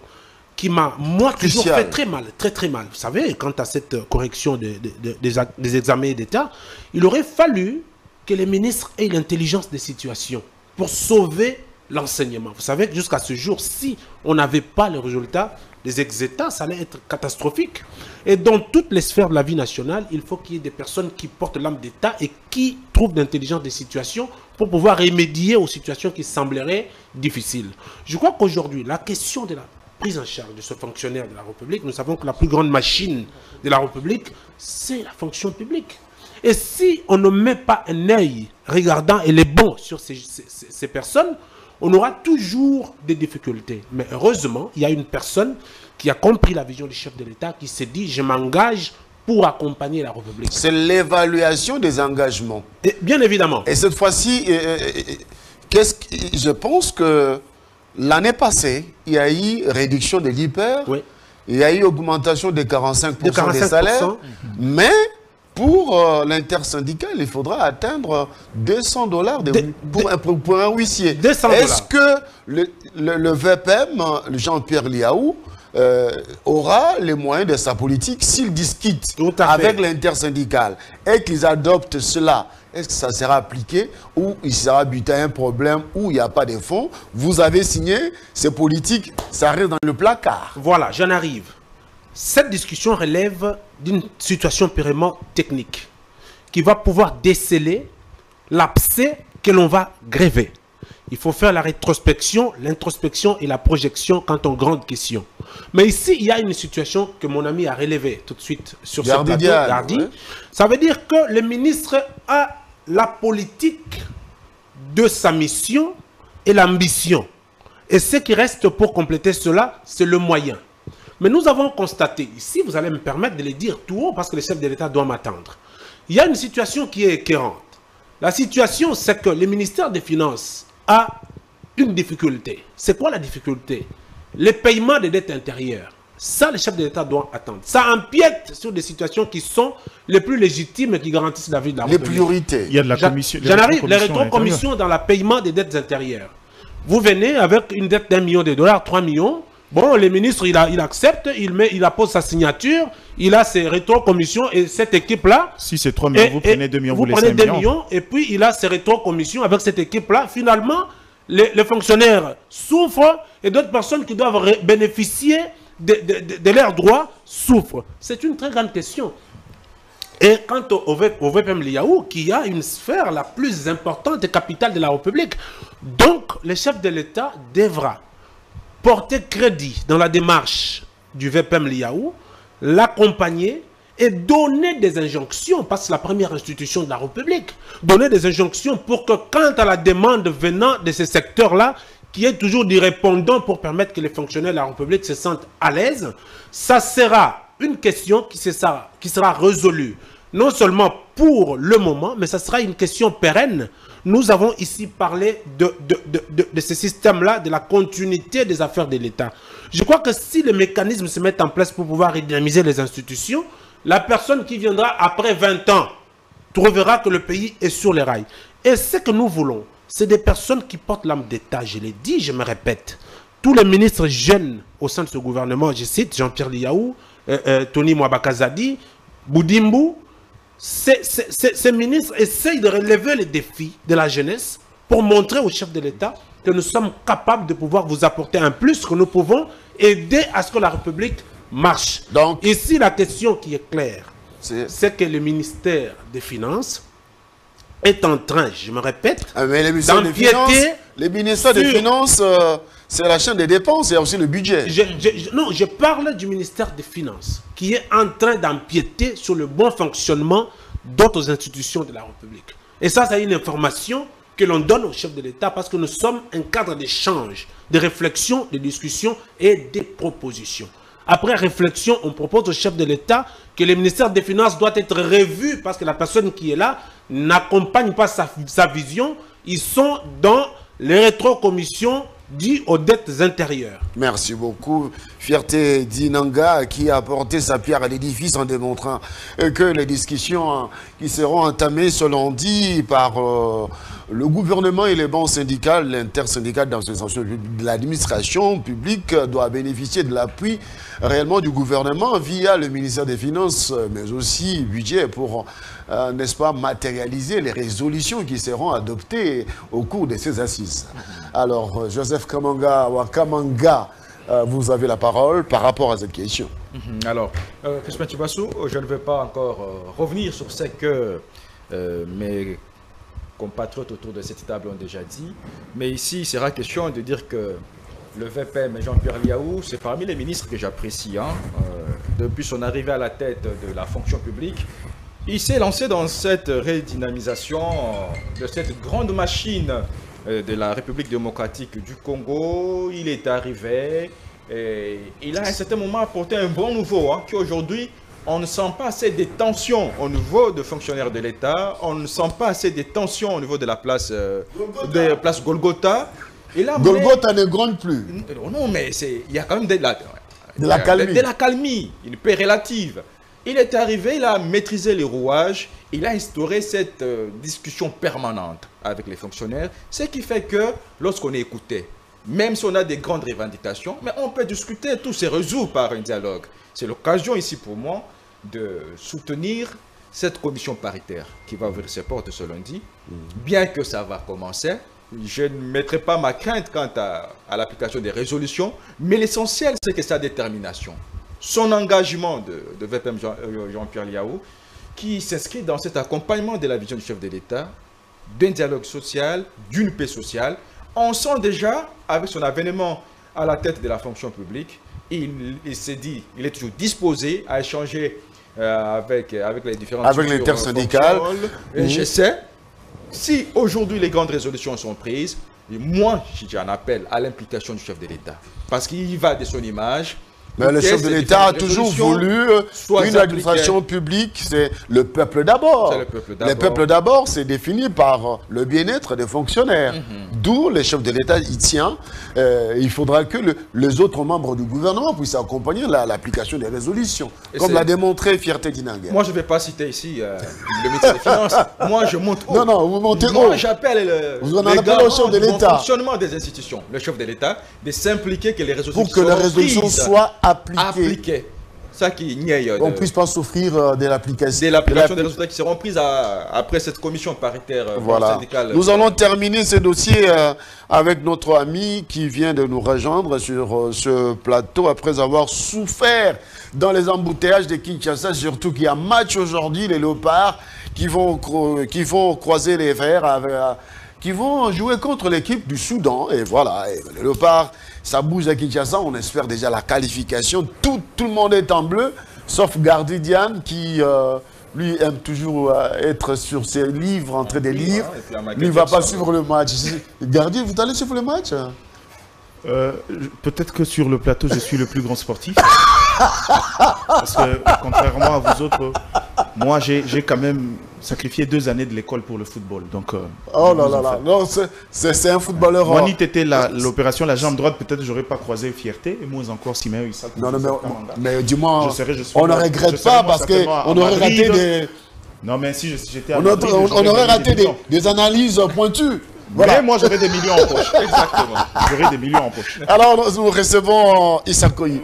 qui m'a, moi, toujours fait très mal, très mal. Vous savez, quant à cette correction des examens d'État, il aurait fallu que les ministres aient l'intelligence des situations pour sauver l'enseignement. Vous savez que jusqu'à ce jour, si on n'avait pas le résultat des ex-États, ça allait être catastrophique. Et dans toutes les sphères de la vie nationale, il faut qu'il y ait des personnes qui portent l'âme d'État et qui trouvent l'intelligence des situations pour pouvoir remédier aux situations qui sembleraient difficiles. Je crois qu'aujourd'hui, la question de la prise en charge de ce fonctionnaire de la République, nous savons que la plus grande machine de la République, c'est la fonction publique. Et si on ne met pas un œil regardant et les bons sur ces personnes, on aura toujours des difficultés. Mais heureusement, il y a une personne qui a compris la vision du chef de l'État, qui s'est dit, je m'engage pour accompagner la République. C'est l'évaluation des engagements. Et bien évidemment. Et cette fois-ci, je pense que l'année passée, il y a eu réduction de l'hyper, oui. Il y a eu augmentation de 45% des salaires, mais pour l'intersyndical, il faudra atteindre $200 pour un huissier. Est-ce que le VPM, Jean-Pierre Liaou, aura les moyens de sa politique s'il discute avec l'intersyndical et qu'ils adoptent cela? Est-ce que ça sera appliqué ou il sera buté à un problème où il n'y a pas de fonds? Vous avez signé, ces politiques, ça reste dans le placard. Voilà, j'en arrive. Cette discussion relève d'une situation purement technique qui va pouvoir déceler l'abcès que l'on va gréver. Il faut faire la rétrospection, l'introspection et la projection quant aux grandes questions. Mais ici, il y a une situation que mon ami a relevée tout de suite sur ce plateau, Gardi. Ouais. Ça veut dire que le ministre a la politique de sa mission et l'ambition. Et ce qui reste pour compléter cela, c'est le moyen. Mais nous avons constaté, ici, vous allez me permettre de le dire tout haut parce que le chef de l'État doit m'attendre. Il y a une situation qui est écœurante. La situation, c'est que le ministère des Finances a une difficulté. C'est quoi la difficulté? Les paiements des dettes intérieures. Ça, le chef de l'État doit attendre. Ça empiète sur des situations qui sont les plus légitimes et qui garantissent la vie de la République. Les priorités. Il y a de la commission. J'en arrive, les rétrocommissions dans le paiement des dettes intérieures. Vous venez avec une dette d'1 million de dollars, 3 millions. Bon, le ministre, il accepte, il appose sa signature, il a ses rétrocommissions et cette équipe-là... Si c'est 3 millions, vous prenez 2 millions, vous prenez 2 millions. Et puis, il a ses rétrocommissions avec cette équipe-là. Finalement, les fonctionnaires souffrent et d'autres personnes qui doivent bénéficier de leurs droits souffrent. C'est une très grande question. Et quant au VPM Liaou, qui a une sphère la plus importante et capitale de la République, donc le chef de l'État devra porter crédit dans la démarche du VPM Liaou, l'accompagner et donner des injonctions, parce que c'est la première institution de la République, donner des injonctions pour que quant à la demande venant de ces secteurs-là, qui est toujours du répondant pour permettre que les fonctionnaires de la République se sentent à l'aise, ça sera une question qui sera résolue, non seulement pour le moment, mais ça sera une question pérenne. Nous avons ici parlé de ce système-là, de la continuité des affaires de l'État. Je crois que si les mécanismes se mettent en place pour pouvoir redynamiser les institutions, la personne qui viendra après 20 ans trouvera que le pays est sur les rails. Et ce que nous voulons, c'est des personnes qui portent l'âme d'État. Je l'ai dit, je me répète. Tous les ministres jeunes au sein de ce gouvernement, je cite Jean-Pierre Liaou, Tony Mwabakazadi, Boudimbu, ces ministres essayent de relever les défis de la jeunesse pour montrer au chef de l'État que nous sommes capables de pouvoir vous apporter un plus, que nous pouvons aider à ce que la République marche. Donc, ici, la question qui est claire, c'est que le ministère des Finances est en train, je me répète, d'empiéter. Le ministère des Finances, c'est la chaîne des dépenses, il y a aussi le budget. Non, je parle du ministère des Finances, qui est en train d'empiéter sur le bon fonctionnement d'autres institutions de la République. Et ça, c'est une information que l'on donne au chef de l'État, parce que nous sommes un cadre d'échange, de réflexion, de discussion et de propositions. Après réflexion, on propose au chef de l'État que le ministère des Finances doit être revu, parce que la personne qui est là n'accompagne pas sa vision. Ils sont dans les rétrocommissions dues aux dettes intérieures. Merci beaucoup. Fierté d'Inanga qui a apporté sa pierre à l'édifice en démontrant que les discussions qui seront entamées ce lundi par le gouvernement et les banques syndicales, l'intersyndical dans ce sens, l'administration publique doit bénéficier de l'appui réellement du gouvernement via le ministère des Finances, mais aussi budget pour, n'est-ce pas, matérialiser les résolutions qui seront adoptées au cours de ces assises. Alors, Joseph Kamanga, vous avez la parole par rapport à cette question. Alors, Crispin Tibassou, je ne vais pas encore revenir sur ce que mes compatriotes autour de cette table ont déjà dit, mais ici, il sera question de dire que le VPM Jean-Pierre Liaou, c'est parmi les ministres que j'apprécie. Hein. Depuis son arrivée à la tête de la fonction publique, il s'est lancé dans cette redynamisation de cette grande machine de la République démocratique du Congo. Il est arrivé et il a à un certain moment apporté un bon nouveau qui aujourd'hui, on ne sent pas assez de tensions au niveau de fonctionnaires de l'État, on ne sent pas assez de tensions au niveau de la place, Golgotha. Et là, Golgotha ne gronde plus. Non, mais il y a quand même de la calmie. De la calmie, une paix relative. Il est arrivé, il a maîtrisé les rouages, il a instauré cette discussion permanente avec les fonctionnaires, ce qui fait que lorsqu'on est écouté, même si on a des grandes revendications, mais on peut discuter, tout se résout par un dialogue. C'est l'occasion ici pour moi de soutenir cette commission paritaire qui va ouvrir ses portes ce lundi, bien que ça va commencer. Je ne mettrai pas ma crainte quant à l'application des résolutions, mais l'essentiel, c'est que sa détermination, son engagement de VPM Jean-Pierre Liaou, qui s'inscrit dans cet accompagnement de la vision du chef de l'État, d'un dialogue social, d'une paix sociale. On sent déjà, avec son avènement à la tête de la fonction publique, il s'est dit, il est toujours disposé à échanger avec les différentes intersyndicales. Je sais, si aujourd'hui les grandes résolutions sont prises, moi j'en appelle à l'implication du chef de l'État. Parce qu'il va de son image. Mais le chef de l'État a toujours voulu une administration publique, c'est le peuple d'abord. Le peuple d'abord, c'est défini par le bien-être des fonctionnaires. D'où le chef de l'État y tient. Il faudra que les autres membres du gouvernement puissent accompagner l'application des résolutions, comme l'a démontré Fierté Dinangue. Moi, je ne vais pas citer ici le ministre des Finances. Moi, je monte haut. Non, vous montez haut. Moi, j'appelle le chef de l'État, le fonctionnement des institutions, le chef de l'État, de s'impliquer que les résolutions pour que les résolutions soient appliquées. Ça qui n'y on ne puisse pas souffrir de l'application. De l'application des résultats qui seront prises après cette commission paritaire syndicale. Nous allons terminer ce dossier avec notre ami qui vient de nous rejoindre sur ce plateau après avoir souffert dans les embouteillages de Kinshasa, surtout qu'il y a match aujourd'hui, les Léopards qui vont croiser les fers qui vont jouer contre l'équipe du Soudan. Et voilà, les Léopards, ça bouge à Kinshasa, on espère déjà la qualification. Tout le monde est en bleu, sauf Gardidian qui, lui, aime toujours être sur ses livres, en train de lire. Lui, ne va pas suivre le match. Gardi, vous allez suivre le match? Peut-être que sur le plateau, je suis le plus grand sportif. Parce que, contrairement à vous autres, moi, j'ai quand même sacrifié 2 années de l'école pour le football. Donc, oh là là là, non, c'est un footballeur. Moi, ni t'étais l'opération la jambe droite, peut-être j'aurais pas croisé Fierté, et moins encore Siméon Issa. Non, mais du moins, on ne regrette pas parce qu'on aurait raté des... Non, mais si j'étais on aurait raté des analyses pointues. Voilà. Mais moi, j'aurais des millions en poche. Exactement. J'aurais des millions en poche. Alors, nous recevons Issa Koyi.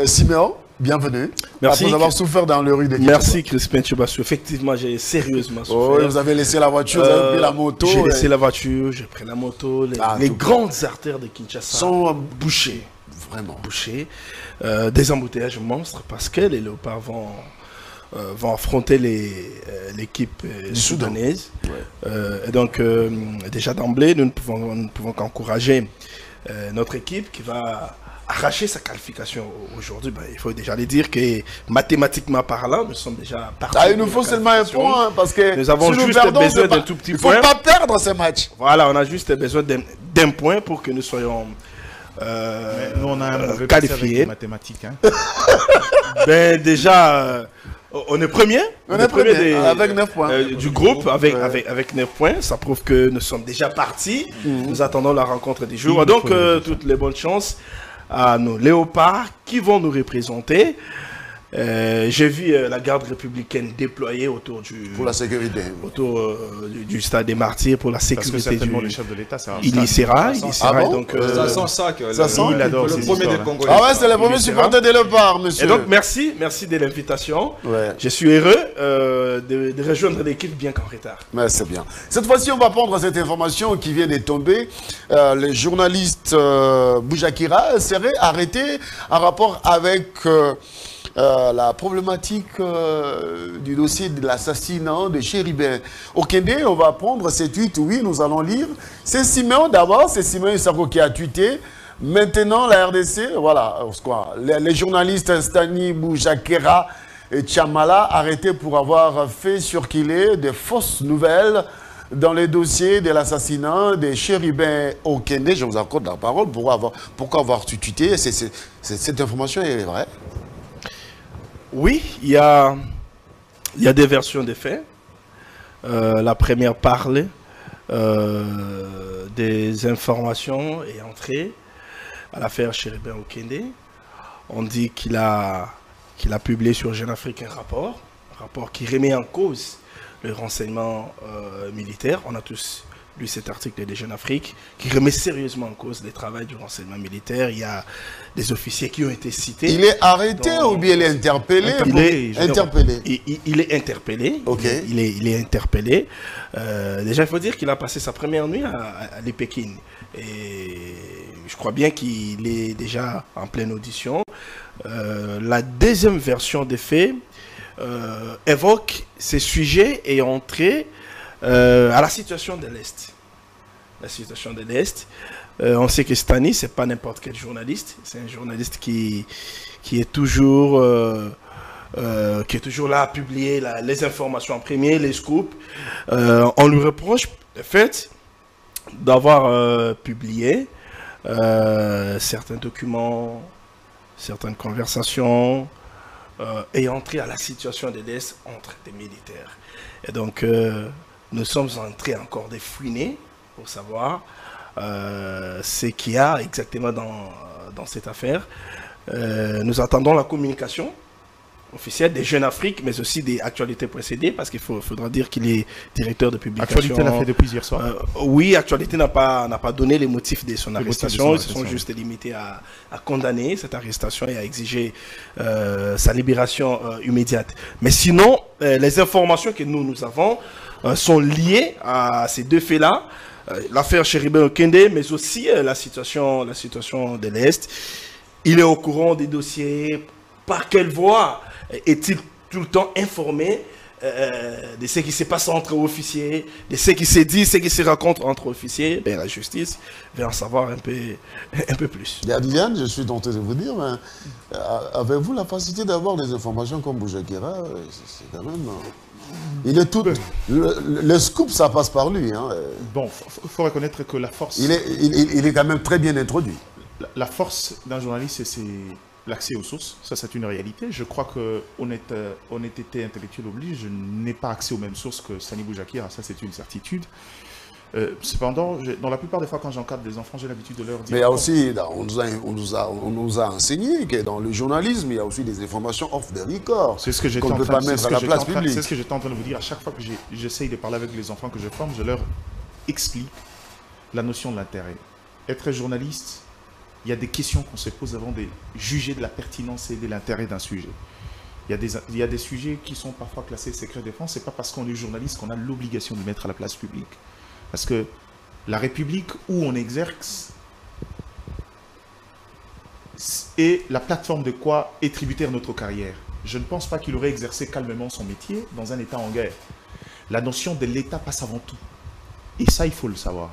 Siméon, bienvenue. Merci. Après avoir souffert dans le rue des Merci, Crispin Tchobassou. Effectivement, j'ai sérieusement souffert. Oh, vous avez laissé la voiture, vous avez pris la moto. J'ai laissé la voiture, j'ai pris la moto. Les grandes artères de Kinshasa sont bouchées. Vraiment. Bouchées. Des embouteillages monstres parce que les Léopards vont affronter l'équipe soudanaise. Et donc, déjà d'emblée, nous ne pouvons qu'encourager notre équipe qui va arracher sa qualification aujourd'hui. Il faut déjà le dire que mathématiquement parlant, nous sommes déjà partis. Il nous faut seulement un point parce que nous avons juste besoin d'un tout petit point. Il ne faut pas perdre ce match. Voilà, on a juste besoin d'un point pour que nous soyons nous, on a un qualifiés. Mathématiques. Hein. Déjà... on est premier. On est premier avec 9 points. Du groupe avec 9 points. Ça prouve que nous sommes déjà partis. Nous attendons la rencontre des jours. Donc, toutes les bonnes chances à nos Léopards qui vont nous représenter. J'ai vu la garde républicaine déployée autour pour la sécurité. Autour du stade des Martyrs pour la sécurité. Parce que certainement le chef de l'État, il y sera. Donc, ça sent ça que il adore le premier des Congolais. Ah ouais, c'est le premier supporter des Léopards, monsieur. Et donc, merci de l'invitation. Ouais. Je suis heureux de rejoindre l'équipe bien qu'en retard. Ouais, c'est bien. Cette fois-ci, on va prendre cette information qui vient de tomber. Le journaliste Boujakira serait arrêté en rapport avec... la problématique du dossier de l'assassinat de Chéribin. Au Kende, on va prendre ces tweets, oui, nous allons lire. C'est Siméon d'abord, c'est Siméon Issako qui a tweeté Maintenant, la RDC, voilà, les journalistes Stani Boujakera et Tchamala arrêtés pour avoir fait circuler des fausses nouvelles dans les dossiers de l'assassinat de Chéribin Okende. Je vous accorde la parole. Pourquoi avoir tuté? Cette information est vraie? Oui, il y a des versions des faits. La première parle des informations et entrées à l'affaire Chéribin Okende. On dit qu'il a publié sur Jeune Afrique un rapport qui remet en cause le renseignement militaire. On a tous lu cet article de Jeune Afrique qui remet sérieusement en cause le travail du renseignement militaire. Il y a des officiers qui ont été cités. Il est arrêté ou bien il est interpellé? Il est interpellé. Okay. Il est interpellé. Déjà, il faut dire qu'il a passé sa première nuit à l'Épékin. Et je crois bien qu'il est déjà en pleine audition. La deuxième version des faits évoque ces sujets et entrer à la situation de l'Est. La situation de l'Est. On sait que Stani, c'est pas n'importe quel journaliste. C'est un journaliste qui est toujours là à publier les informations en premier, les scoops. On lui reproche le fait d'avoir publié certains documents, certaines conversations et entrer à la situation de l'Est entre des militaires. Et donc, nous sommes en train encore de fouiner pour savoir ce qu'il y a exactement dans cette affaire. Nous attendons la communication officielle des Jeunes Afrique, mais aussi des actualités précédées, parce qu'il faudra dire qu'il est directeur de publication. Actualité l'a fait depuis hier soir. Oui, Actualité n'a pas donné les motifs de son arrestation. Ils se sont juste limités à condamner cette arrestation et à exiger sa libération immédiate. Mais sinon, les informations que nous avons sont liées à ces deux faits-là. L'affaire Chéribin Okende, mais aussi la situation de l'Est. Il est au courant des dossiers. Par quelle voie est-il tout le temps informé de ce qui se passe entre officiers, de ce qui se dit, ce qui se raconte entre officiers? Ben, la justice va en savoir un peu plus. Viviane, je suis tenté de vous dire, mais avez-vous la facilité d'avoir des informations comme Boujakera? C'est quand même... Il est tout... Le scoop, ça passe par lui. Hein. Bon, il faut reconnaître que la force... Il est quand même très bien introduit. La force d'un journaliste, c'est l'accès aux sources. Ça, c'est une réalité. Je crois que honnêteté intellectuelle oblige. Je n'ai pas accès aux mêmes sources que Stani Boujakera. Ça, c'est une certitude. Cependant, dans la plupart des fois, quand j'encadre des enfants, j'ai l'habitude de leur dire... Mais il y a aussi, on nous a enseigné que dans le journalisme, il y a aussi des informations off the record. C'est ce que j'étais qu'on ne peut pas mettre à la place publique. C'est ce que j'étais en train de vous dire. À chaque fois que j'essaye de parler avec les enfants que je forme, je leur explique la notion de l'intérêt. Être journaliste, il y a des questions qu'on se pose avant de juger de la pertinence et de l'intérêt d'un sujet. Il y a des sujets qui sont parfois classés secret défense. Ce n'est pas parce qu'on est journaliste qu'on a l'obligation de le mettre à la place publique. Parce que la République où on exerce est la plateforme de quoi est tributaire notre carrière. Je ne pense pas qu'il aurait exercé calmement son métier dans un État en guerre. La notion de l'État passe avant tout. Et ça, il faut le savoir.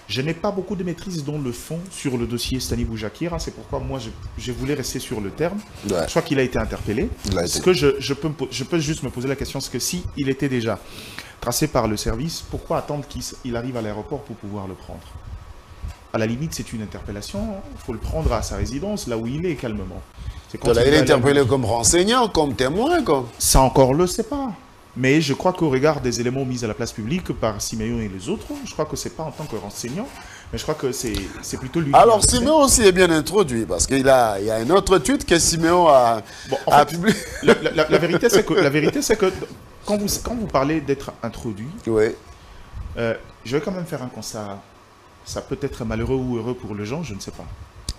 Je n'ai pas beaucoup de maîtrise dans le fond sur le dossier Stani Boujakera. C'est pourquoi moi, je voulais rester sur le terme. Ouais. Je crois qu'il a été interpellé. Ce que je peux juste me poser la question, c'est que s'il était déjà tracé par le service, pourquoi attendre qu'il arrive à l'aéroport pour pouvoir le prendre? À la limite, c'est une interpellation. Il faut le prendre à sa résidence, là où il est, calmement. Il est interpellé comme renseignant, comme témoin, comme... Ça encore, le sait pas. Mais je crois qu'au regard des éléments mis à la place publique par Siméon et les autres, je crois que ce n'est pas en tant que renseignant, mais je crois que c'est plutôt lui. Alors Siméon aussi est bien introduit, parce qu'il y a un autre tweet que Siméon a publié. La vérité, c'est que quand vous parlez d'être introduit, oui. Je vais quand même faire un constat. Ça peut être malheureux ou heureux pour les gens, je ne sais pas.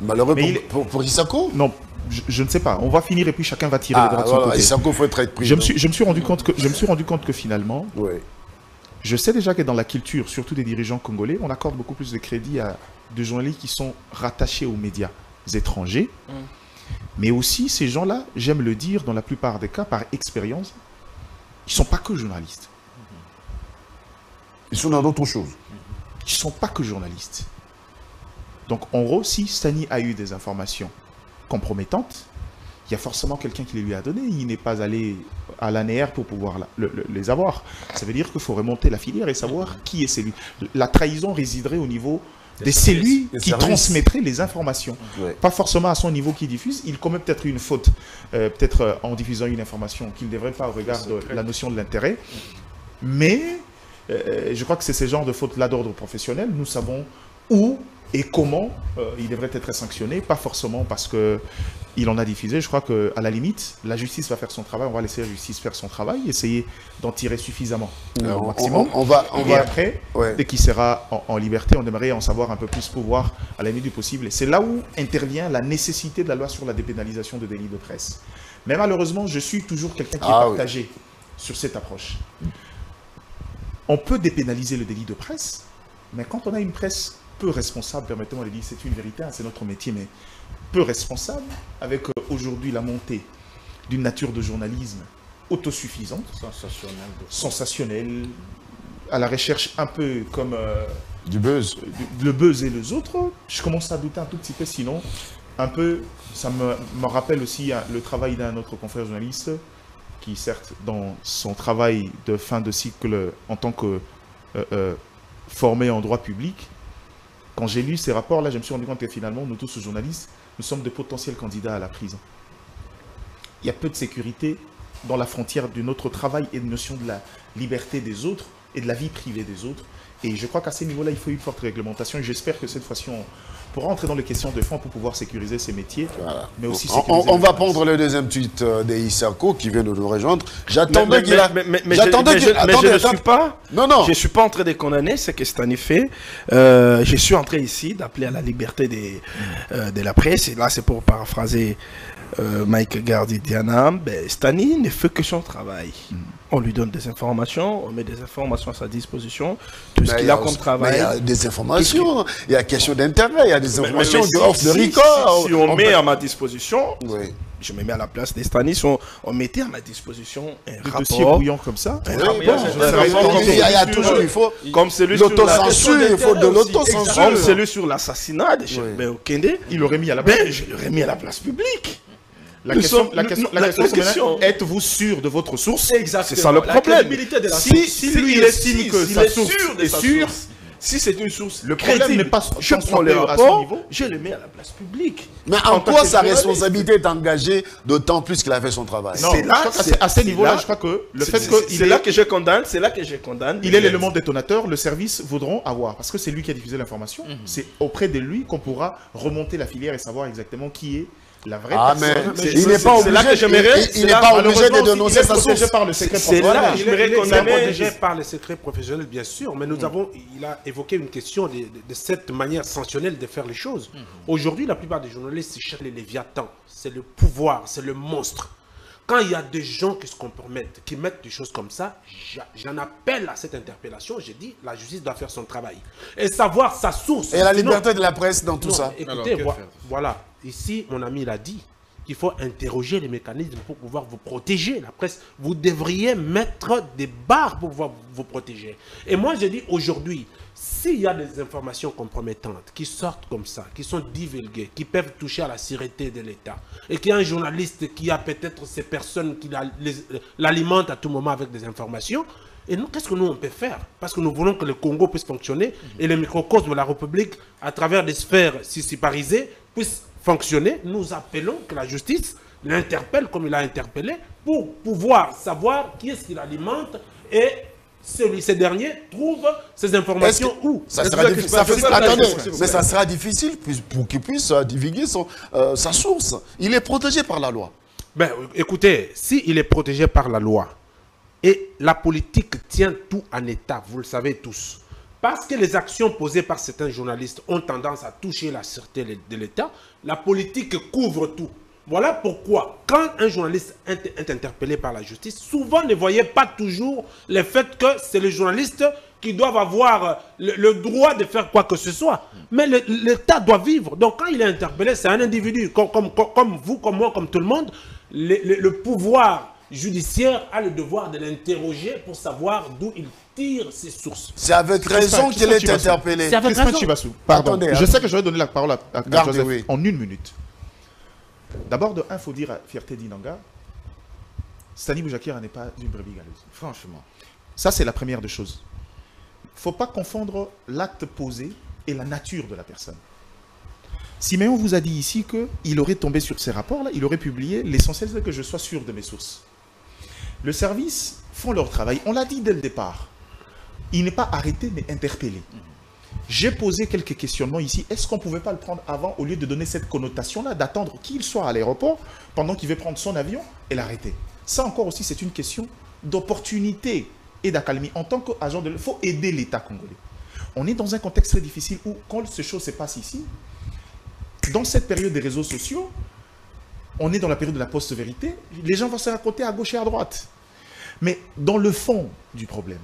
Malheureux pour Isako? Non, je ne sais pas. On va finir et puis chacun va tirer les draps de son côté. Isako, faut être pris. Je me suis rendu compte que finalement, oui. Je sais déjà que dans la culture, surtout des dirigeants congolais, on accorde beaucoup plus de crédit à des journalistes qui sont rattachés aux médias étrangers. Mais aussi, ces gens-là, j'aime le dire, dans la plupart des cas, par expérience, ils ne sont pas que journalistes. Ils sont dans d'autres choses. Ils ne sont pas que journalistes. Donc en gros, si Stani a eu des informations compromettantes, il y a forcément quelqu'un qui les lui a données. Il n'est pas allé à l'ANR pour pouvoir les avoir. Ça veut dire qu'il faut remonter la filière et savoir qui est celui. La trahison résiderait au niveau des cellules qui transmettraient les informations. Pas forcément à son niveau qui diffuse. Il commet peut-être une faute, peut-être en diffusant une information qu'il ne devrait pas au regard de la notion de l'intérêt. Mais je crois que c'est ce genre de fautes-là d'ordre professionnel. Nous savons où et comment il devrait être sanctionné, pas forcément parce qu'il en a diffusé. Je crois qu'à la limite, la justice va faire son travail, on va laisser la justice faire son travail, essayer d'en tirer suffisamment au maximum. Et après, dès qu'il sera en liberté, on aimerait en savoir un peu plus pour voir à la limite du possible. Et c'est là où intervient la nécessité de la loi sur la dépénalisation de délits de presse. Mais malheureusement, je suis toujours quelqu'un qui est partagé sur cette approche. On peut dépénaliser le délit de presse, mais quand on a une presse peu responsable, permettez-moi de dire, c'est une vérité, hein, c'est notre métier, mais peu responsable, avec aujourd'hui la montée d'une nature de journalisme autosuffisante, sensationnelle, à la recherche un peu comme du buzz, le buzz et les autres, je commence à douter un tout petit peu, sinon un peu, ça me rappelle aussi le travail d'un autre confrère journaliste qui certes dans son travail de fin de cycle en tant que formé en droit public. Quand j'ai lu ces rapports-là, je me suis rendu compte que finalement, nous tous journalistes, nous sommes de potentiels candidats à la prison. Il y a peu de sécurité dans la frontière de notre travail et de notion de la liberté des autres et de la vie privée des autres. Et je crois qu'à ce niveau-là, il faut une forte réglementation. Et j'espère que cette fois-ci, on pourra entrer dans les questions de fond pour pouvoir sécuriser ces métiers. Voilà. Mais aussi on va prendre le deuxième tweet d'Issako qui vient de nous rejoindre. J'attendais qu'il a... Mais je ne suis pas... Non. Je ne suis pas en train de condamner ce que Stani fait. Je suis en train ici d'appeler à la liberté de la presse. Et là, c'est pour paraphraser Mike Gardidiana. Stani ne fait que son travail. On lui donne des informations, on met des informations à sa disposition, tout ce qu'il a comme travail. Il y a des informations, il y a question d'intérêt, il y a des informations off the record. Si on met à ma disposition, je me mets à la place des Stani, si on mettait à ma disposition un rapport bouillant comme ça, il y a toujours, il faut comme celui sur l'autocensure, il faut de l'autocensure. Comme celui sur l'assassinat de Cheikh Okende, il l'aurait mis à la place. Je l'aurais mis à la place publique. La question, êtes-vous sûr de votre source? C'est ça le problème. Si lui estime que sa source est sûre, si c'est une source, le problème n'est pas je prends les rapports, je les mets à la place publique. Mais en quoi sa responsabilité est engagée, d'autant plus qu'il a fait son travail? Non, à ce niveau-là, je crois que le fait que... C'est là que je condamne, c'est là que je condamne. Il est l'élément détonateur, le service voudront avoir, parce que c'est lui qui a diffusé l'information. C'est auprès de lui qu'on pourra remonter la filière et savoir exactement qui est la vraie personne. Mais il n'est pas obligé de dénoncer sa source. Par le secret professionnel. C'est là que j'aimerais condamner. Protégé par le secret professionnel, bien sûr, mais il a évoqué une question de cette manière sanctionnelle de faire les choses. Aujourd'hui, la plupart des journalistes cherchent les léviathans. C'est le pouvoir, c'est le monstre. Quand il y a des gens qui se compromettent, qui mettent des choses comme ça, j'en appelle à cette interpellation. J'ai dit, la justice doit faire son travail. Et savoir sa source. Et la liberté de la presse dans tout ça. Écoutez, voilà. Ici, mon ami l'a dit. Il faut interroger les mécanismes pour pouvoir vous protéger. La presse, vous devriez mettre des barres pour pouvoir vous protéger. Et moi, je dis aujourd'hui, s'il y a des informations compromettantes qui sortent comme ça, qui sont divulguées, qui peuvent toucher à la sûreté de l'État, et qu'il y a un journaliste qui a peut-être ces personnes qui l'alimentent à tout moment avec des informations, et nous, qu'est-ce que nous on peut faire? Parce que nous voulons que le Congo puisse fonctionner et le microcosme de la République, à travers des sphères séparisées, puisse fonctionner. Nous appelons que la justice l'interpelle comme il a interpellé pour pouvoir savoir qui est-ce qui l'alimente et ces derniers trouvent ces informations où? Mais ça sera difficile pour qu'il puisse divulguer sa source. Il est protégé par la loi. Ben, écoutez, s'il est protégé par la loi, et la politique tient tout en état, vous le savez tous, parce que les actions posées par certains journalistes ont tendance à toucher la sûreté de l'État, la politique couvre tout. Voilà pourquoi, quand un journaliste est interpellé par la justice, souvent ne voyez pas toujours le fait que c'est les journalistes qui doivent avoir le droit de faire quoi que ce soit. Mais l'État doit vivre. Donc quand il est interpellé, c'est un individu, comme vous, comme moi, comme tout le monde. Le pouvoir judiciaire a le devoir de l'interroger pour savoir d'où il tire ses sources. C'est avec raison qu'il est interpellé. C'est avec raison. Pardon, Attendez, je sais que je vais donner la parole à Gardez, Joseph oui. en 1 minute. D'abord, de un, il faut dire à Fierté d'Inanga, Sani Boujakira n'est pas une brebis galeuse. Franchement. Ça, c'est la première des choses. Il ne faut pas confondre l'acte posé et la nature de la personne. Siméon vous a dit ici qu'il aurait tombé sur ces rapports-là, il aurait publié. L'essentiel, c'est que je sois sûr de mes sources. Le service font leur travail. On l'a dit dès le départ. Il n'est pas arrêté, mais interpellé. J'ai posé quelques questionnements ici. Est-ce qu'on ne pouvait pas le prendre avant, au lieu de donner cette connotation-là, d'attendre qu'il soit à l'aéroport pendant qu'il veut prendre son avion et l'arrêter? Ça encore aussi, c'est une question d'opportunité et d'accalmie. En tant qu'agent de l'État, il faut aider l'État congolais. On est dans un contexte très difficile où, quand ces choses se passent ici, dans cette période des réseaux sociaux, on est dans la période de la post-vérité, les gens vont se raconter à gauche et à droite. Mais dans le fond du problème,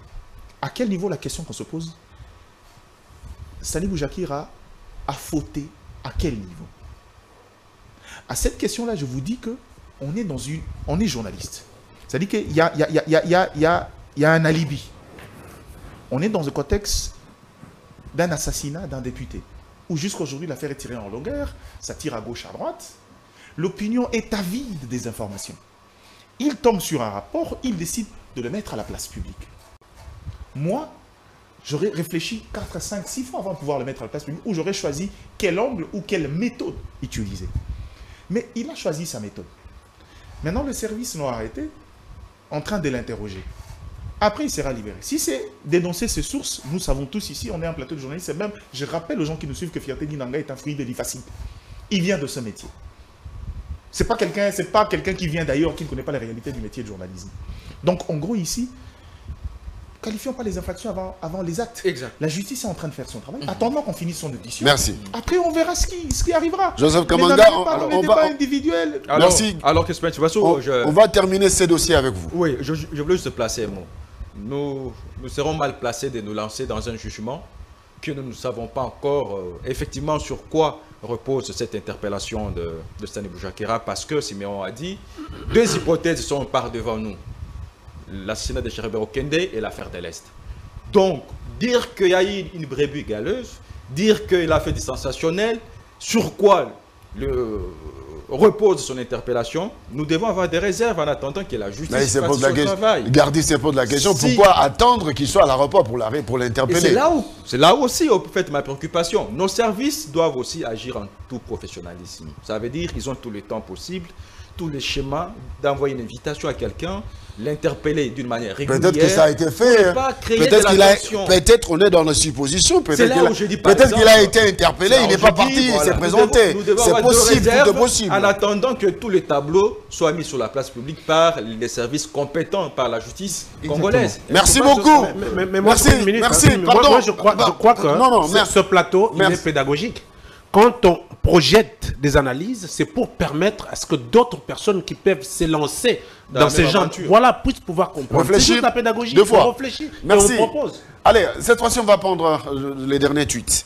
à quel niveau la question qu'on se pose? Sani Boujakira a fauté à quel niveau? À cette question-là, je vous dis que on est journaliste. C'est-à-dire qu'il y a un alibi. On est dans un contexte d'un assassinat d'un député, où jusqu'à aujourd'hui l'affaire est tirée en longueur, ça tire à gauche, à droite. L'opinion est avide des informations. Il tombe sur un rapport, il décide de le mettre à la place publique. Moi, j'aurais réfléchi 4, 5, 6 fois avant de pouvoir le mettre à la place publique, où j'aurais choisi quel angle ou quelle méthode utiliser. Mais il a choisi sa méthode. Maintenant, le service l'a arrêté en train de l'interroger. Après, il sera libéré. Si c'est dénoncer ses sources, nous savons tous ici, on est un plateau de journalistes, et même, je rappelle aux gens qui nous suivent que Fierté d'Inanga est un fruit de l'IFACI. Il vient de ce métier. C'est pas quelqu'un qui vient d'ailleurs, qui ne connaît pas la réalité du métier de journalisme. Donc, en gros, ici, qualifions pas les infractions avant les actes. Exact. La justice est en train de faire son travail. Attendons qu'on finisse son audition. Merci. Après, on verra ce qui arrivera. Joseph Kamanga, on va individuel. Merci. Alors que on va terminer ces dossiers avec vous. Oui, je voulais juste placer un mot. Nous serons mal placés de nous lancer dans un jugement que nous ne savons pas encore effectivement sur quoi repose cette interpellation de Sani Boujakira, parce que Siméon a dit, 2 hypothèses sont par devant nous. L'assassinat de Cherubero Kende et l'affaire de l'Est. Donc, dire qu'il y a eu une brebis galeuse, dire qu'il a fait du sensationnel, sur quoi repose son interpellation, nous devons avoir des réserves en attendant que la justice fasse son travail. Gardez se pose la question, pourquoi attendre qu'il soit à l'aéroport pour l'interpeller? C'est là où aussi, au fait, ma préoccupation. Nos services doivent aussi agir en tout professionnalisme. Ça veut dire qu'ils ont tout le temps possible, tous les schémas d'envoyer une invitation à quelqu'un, l'interpeller d'une manière régulière. Peut-être que ça a été fait. Peut-être on est dans nos suppositions. Peut-être qu'il a été interpellé, il n'est pas parti, il s'est présenté. C'est possible, tout est possible. En attendant que tous les tableaux soient mis sur la place publique par les services compétents, par la justice congolaise. Merci beaucoup. Merci. Moi, je crois que ce plateau, il est pédagogique. Quand on projette des analyses, c'est pour permettre à ce que d'autres personnes qui peuvent s'élancer dans ces genres, puissent pouvoir comprendre. Réfléchir juste la pédagogie, deux fois. On réfléchit, merci. Et on propose. Allez, cette fois-ci, on va prendre les derniers tweets.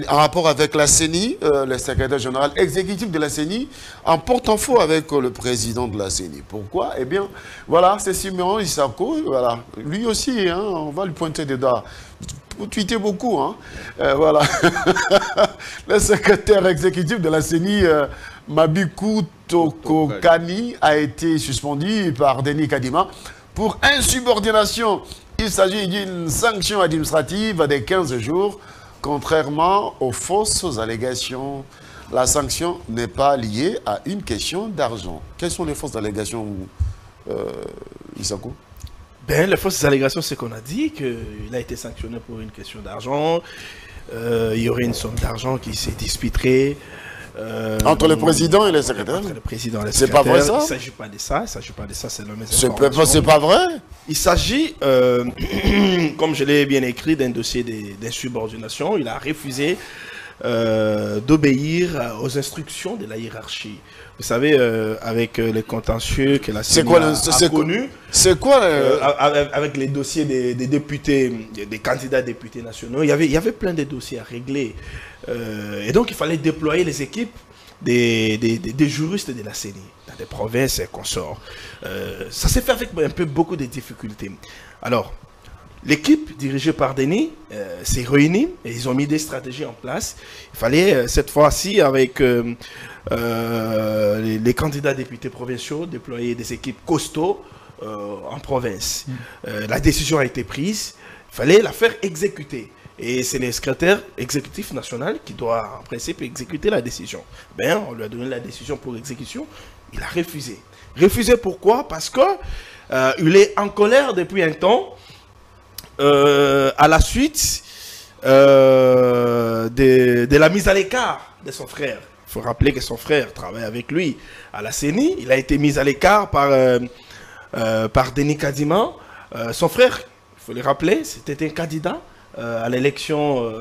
En rapport avec la CENI, le secrétaire général exécutif de la CENI, en porte-en-faux avec le président de la CENI. Pourquoi? Eh bien, voilà, c'est Siméon Issako, voilà. Lui aussi, hein, on va lui pointer des doigts. Vous tweetez beaucoup, hein. Voilà. Le secrétaire exécutif de la CENI, Mabikou Tokokani, a été suspendu par Denis Kadima pour insubordination. Il s'agit d'une sanction administrative de 15 jours, contrairement aux fausses allégations. La sanction n'est pas liée à une question d'argent. Quelles sont les fausses allégations, Issako? Les fausses allégations, c'est qu'on a dit qu'il a été sanctionné pour une question d'argent. Il y aurait une somme d'argent qui s'est disputée. Entre le président et le secrétaire? Entre le président et le secrétaire. C'est pas vrai ça? Il ne s'agit pas de ça. Il ne s'agit pas de ça, c'est mes informations. C'est pas vrai? Il s'agit, comme je l'ai bien écrit, d'un dossier d'insubordination. Il a refusé d'obéir aux instructions de la hiérarchie. Vous savez, avec les contentieux que la CENI a connus, c'est quoi avec les dossiers des députés, des candidats députés nationaux, il y avait plein de dossiers à régler. Et donc, il fallait déployer les équipes des juristes de la CENI, dans des provinces et consorts. Ça s'est fait avec un peu beaucoup de difficultés. Alors, l'équipe dirigée par Denis s'est réunie et ils ont mis des stratégies en place. Il fallait cette fois-ci, avec les candidats députés provinciaux, déployer des équipes costauds en province. La décision a été prise, il fallait la faire exécuter. Et c'est le secrétaire exécutif national qui doit, en principe, exécuter la décision. Ben, on lui a donné la décision pour exécution, il a refusé. Refusé pourquoi? Parce que il est en colère depuis un temps, à la suite de la mise à l'écart de son frère. Il faut rappeler que son frère travaille avec lui à la CENI. Il a été mis à l'écart par Denis Kadima. Son frère, il faut le rappeler, c'était un candidat à l'élection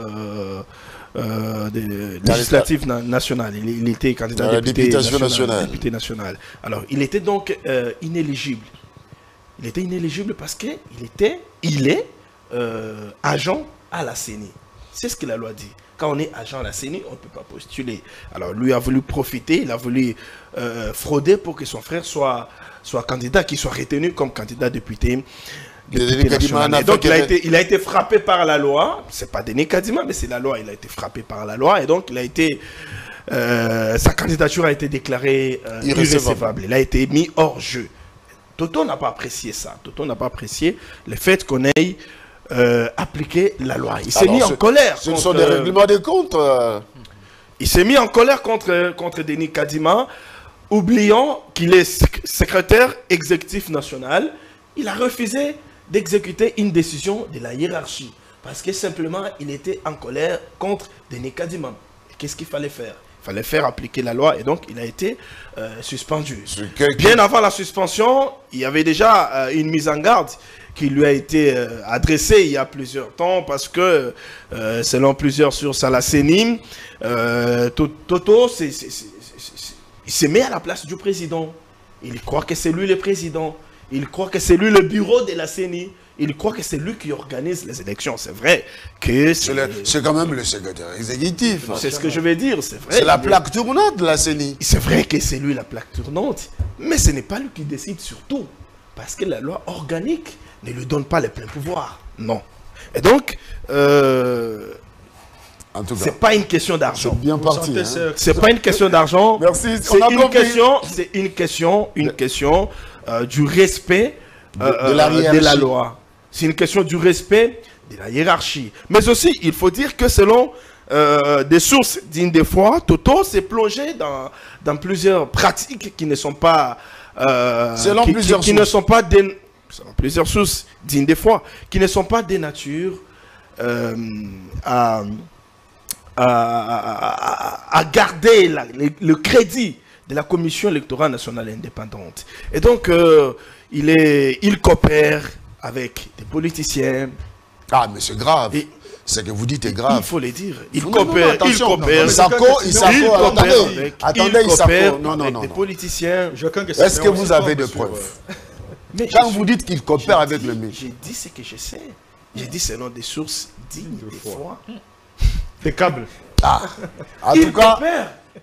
législative nationale. Il était candidat à député national. Alors, il était donc inéligible. Il était inéligible parce qu'il est agent à la CENI. C'est ce que la loi dit. Quand on est agent à la CENI, on ne peut pas postuler. Alors, lui a voulu profiter, il a voulu frauder pour que son frère soit candidat, qu'il soit retenu comme candidat député. Donc il a été frappé par la loi. C'est pas Denis Kadima, mais c'est la loi. Il a été frappé par la loi et donc il a été sa candidature a été déclarée irrecevable. Il a été mis hors jeu. Toto n'a pas apprécié ça. Toto n'a pas apprécié le fait qu'on ait appliqué la loi. Il s'est mis en colère. Ce sont des règlements de compte. Il s'est mis en colère contre Denis Kadima, oubliant qu'il est secrétaire exécutif national. Il a refusé d'exécuter une décision de la hiérarchie. Parce que simplement, il était en colère contre Denis Kadima. Qu'est-ce qu'il fallait faire? Il fallait faire appliquer la loi et donc il a été suspendu. Bien avant la suspension, il y avait déjà une mise en garde qui lui a été adressée il y a plusieurs temps parce que, selon plusieurs sources à la CENI, Toto, il se met à la place du président. Il croit que c'est lui le président. Il croit que c'est lui le bureau de la CENI. Il croit que c'est lui qui organise les élections. C'est vrai que c'est quand même le secrétaire exécutif. C'est ce que je vais dire, c'est vrai. C'est la plaque tournante de la CENI. C'est vrai que c'est lui la plaque tournante. Mais ce n'est pas lui qui décide surtout. Parce que la loi organique ne lui donne pas les pleins pouvoirs. Non. Et donc, c'est pas une question d'argent. C'est bien parti. C'est pas une question d'argent. Merci. C'est une question du respect de la loi. C'est une question du respect de la hiérarchie. Mais aussi, il faut dire que selon des sources dignes de foi, Toto s'est plongé dans plusieurs pratiques qui ne sont pas plusieurs sources dignes de foi, qui ne sont pas de nature à garder le crédit de la Commission électorale nationale indépendante. Et donc, il coopère avec des politiciens. Ah, mais c'est grave. Ce que vous dites est grave. Il faut le dire. Il coopère avec des politiciens. Est-ce que vous avez des preuves? Quand vous dites qu'il coopère avec le ministre. J'ai dit ce que je sais. J'ai dit selon des sources dignes de foi. Des câbles. En tout cas,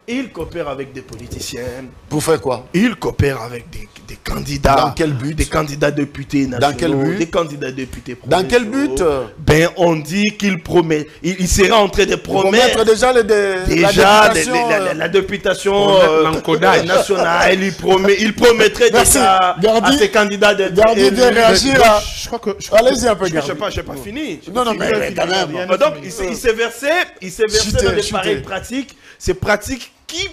il coopère avec des politiciens. Pour faire quoi? Il coopère avec des candidats. Dans quel but? Des candidats députés nationaux. Dans quel but? Des candidats députés provinciaux. Dans quel but? Ben, on dit qu'il promet. Il sera en train de promettre déjà la députation nationale. Il promettrait déjà à ses candidats de réagir. Allez-y un peu, je n'ai pas fini. Non, mais quand même. Donc, il s'est versé dans des pareilles pratiques. Ces pratiques qui,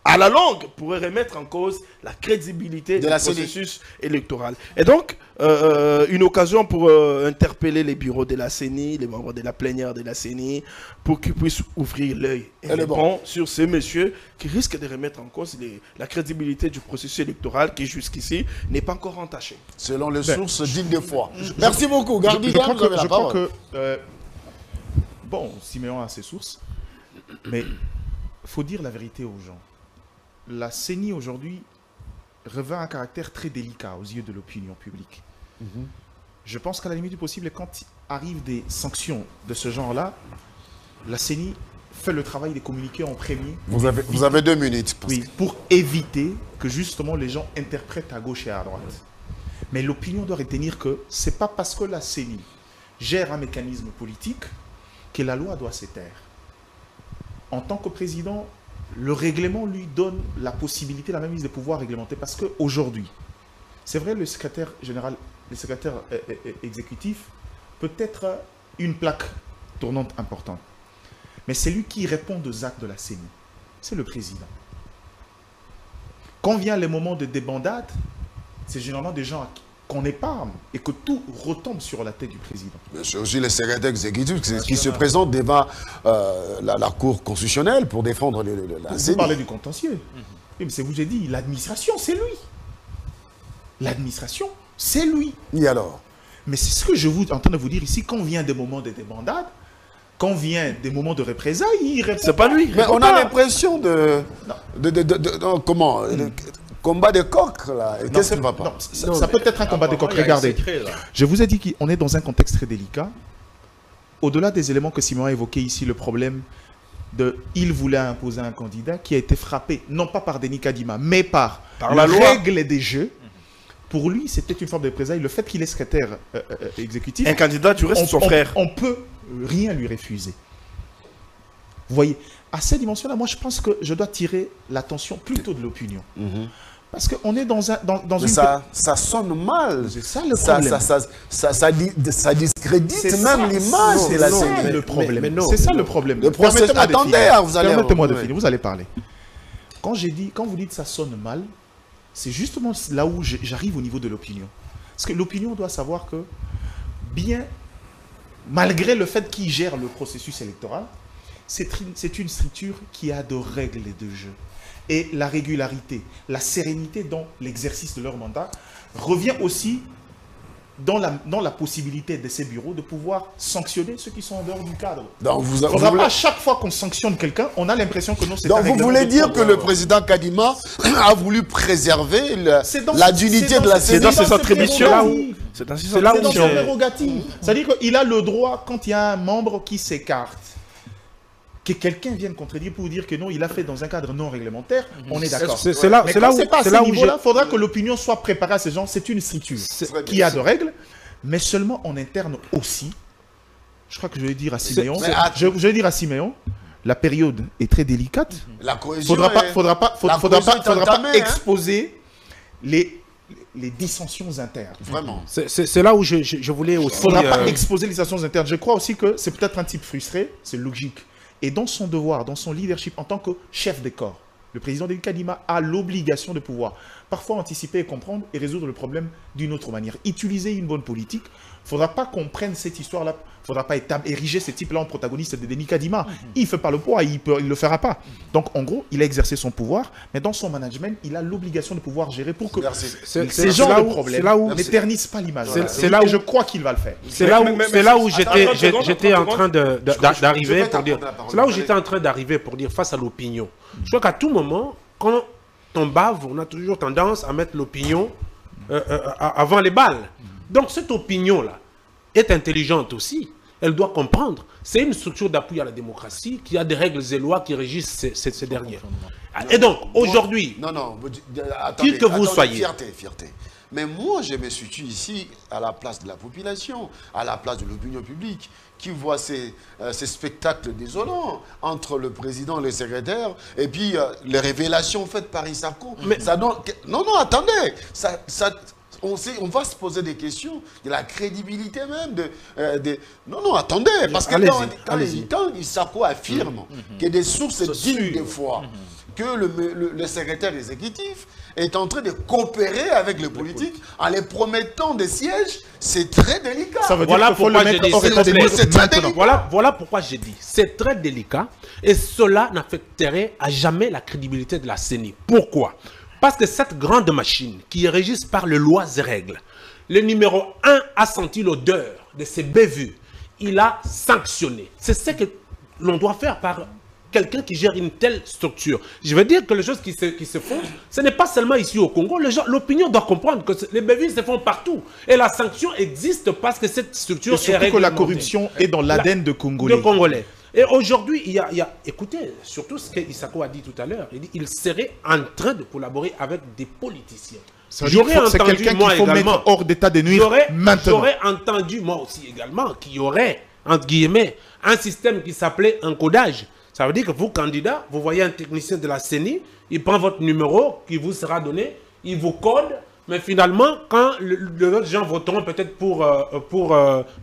à la longue, pourraient remettre en cause la crédibilité du processus électoral. Et donc, une occasion pour interpeller les bureaux de la CENI, les membres de la plénière de la CENI, pour qu'ils puissent ouvrir l'œil et répondre sur ces messieurs qui risquent de remettre en cause la crédibilité du processus électoral qui, jusqu'ici, n'est pas encore entaché. Selon les sources dignes de foi. Merci beaucoup. Je crois que bon, Siméon a ses sources, mais il faut dire la vérité aux gens. La CENI aujourd'hui revêt un caractère très délicat aux yeux de l'opinion publique. Je pense qu'à la limite du possible, quand arrivent des sanctions de ce genre-là, la CENI fait le travail de communiquer en premier. Vous avez 2 minutes. Oui, pour éviter que justement les gens interprètent à gauche et à droite. Mais l'opinion doit retenir que ce n'est pas parce que la CENI gère un mécanisme politique que la loi doit se taire. En tant que président, le règlement lui donne la possibilité, la même mise de pouvoir réglementer, parce qu'aujourd'hui, c'est vrai, le secrétaire général, le secrétaire exécutif peut être une plaque tournante importante. Mais c'est lui qui répond aux actes de la CENI. C'est le président. Quand vient le moment de débandade, c'est généralement des gens qu'on épargne et que tout retombe sur la tête du président. C'est aussi le secrétaire exécutif qui se présente devant la Cour constitutionnelle pour défendre la CENI. Vous parlez du contentieux. Oui, mais c'est vous, j'ai dit, l'administration, c'est lui. L'administration, c'est lui. Et alors? Mais c'est ce que je vous en train de vous dire ici, quand vient des moments de débandade, quand vient des moments de représailles, il répond. C'est pas lui. Mais on a l'impression comment combat de coq, là. Qu'est-ce qui ne va pas? Ça peut être un combat de coq. Regardez, je vous ai dit qu'on est dans un contexte très délicat. Au-delà des éléments que Simon a évoqués ici, le problème il voulait imposer un candidat qui a été frappé, non pas par Denis Kadima, mais par la règle des jeux. Pour lui, c'était une forme de représailles. Le fait qu'il est secrétaire exécutif... Un candidat, tu restes son frère. On peut rien lui refuser. Vous voyez, à cette dimension-là, moi, je pense que je dois tirer l'attention plutôt de l'opinion. Parce qu'on est dans une... Ça sonne mal. C'est ça le problème. Ça discrédite même l'image de la CENI. C'est le problème. C'est ça le problème. Attendez, vous allez... Permettez-moi de finir, vous allez parler. Quand vous dites ça sonne mal, c'est justement là où j'arrive au niveau de l'opinion. Parce que l'opinion doit savoir que, malgré le fait qu'il gère le processus électoral, c'est une structure qui a de règles et de jeu. Et la régularité, la sérénité dans l'exercice de leur mandat revient aussi dans la possibilité de ces bureaux de pouvoir sanctionner ceux qui sont en dehors du cadre. Donc il ne faudra pas à chaque fois qu'on sanctionne quelqu'un, on a l'impression que non, c'est un règlement. Donc vous voulez dire que le président Kadima a voulu préserver la dignité de la CENI? C'est dans ses attributions. C'est dans ses prérogatives. C'est-à-dire qu'il a le droit, quand il y a un membre qui s'écarte, que quelqu'un vienne contredire pour dire que non, il a fait dans un cadre non réglementaire, on est d'accord. C'est là où il faudra que l'opinion soit préparée à ces gens. C'est une structure qui a de règles, mais seulement en interne aussi. Je crois que je vais dire à Siméon, la période est très délicate. La cohésion faudra pas exposer les dissensions internes. Vraiment. C'est là où je voulais aussi... Il ne faudra pas exposer les dissensions internes. Je crois aussi que c'est peut-être un type frustré, c'est logique. Et dans son devoir, dans son leadership, en tant que chef des corps, le président Denis Kadima a l'obligation de pouvoir parfois anticiper et comprendre et résoudre le problème d'une autre manière. Utiliser une bonne politique. Il ne faudra pas qu'on prenne cette histoire-là, il ne faudra pas ériger ce type-là en protagoniste de Denis Kadima. Il ne fait pas le poids, il ne le fera pas. Donc en gros, il a exercé son pouvoir, mais dans son management, il a l'obligation de pouvoir gérer pour que ces genres de problèmes n'éternisent pas l'image. Et je crois qu'il va le faire. C'est là où j'étais en train d'arriver pour dire... C'est là où j'étais en train d'arriver pour dire face à l'opinion. Je crois qu'à tout moment, quand on bave, on a toujours tendance à mettre l'opinion avant les balles. Donc cette opinion-là est intelligente aussi. Elle doit comprendre. C'est une structure d'appui à la démocratie qui a des règles et lois qui régissent ces dernières. Et donc, aujourd'hui, qui que vous soyez... Fierté. Mais moi, je me situe ici à la place de la population, à la place de l'opinion publique, qui voit ces spectacles désolants entre le président et le secrétaire, et puis les révélations faites par Isako. Non, attendez, on va se poser des questions de la crédibilité même Non, attendez, parce que quand Isako affirme qu'il y a des sources dignes des fois, que le secrétaire exécutif est en train de coopérer avec les politiques en les promettant des sièges, c'est très délicat. Ça veut dire voilà pourquoi j'ai dit. Voilà pourquoi j'ai dit. C'est très délicat et cela n'affecterait à jamais la crédibilité de la CENI. Pourquoi? Parce que cette grande machine qui est régie par les lois et règles, le numéro 1 a senti l'odeur de ses bévues. Il a sanctionné. C'est ce que l'on doit faire par quelqu'un qui gère une telle structure. Je veux dire que les choses qui se font, ce n'est pas seulement ici au Congo. L'opinion doit comprendre que les bévues se font partout. Et la sanction existe parce que cette structure est réglementée. Et surtout que la corruption est dans l'ADN de Congolais. Et aujourd'hui, écoutez, surtout ce qu'Issako a dit tout à l'heure, il dit qu'il serait en train de collaborer avec des politiciens. J'aurais entendu, moi également, hors d'état de nuire maintenant. J'aurais entendu, moi aussi également, qu'il y aurait, entre guillemets, un système qui s'appelait encodage. Ça veut dire que vous, candidats, vous voyez un technicien de la CENI, il prend votre numéro qui vous sera donné, il vous code, mais finalement, quand les autres gens voteront peut-être pour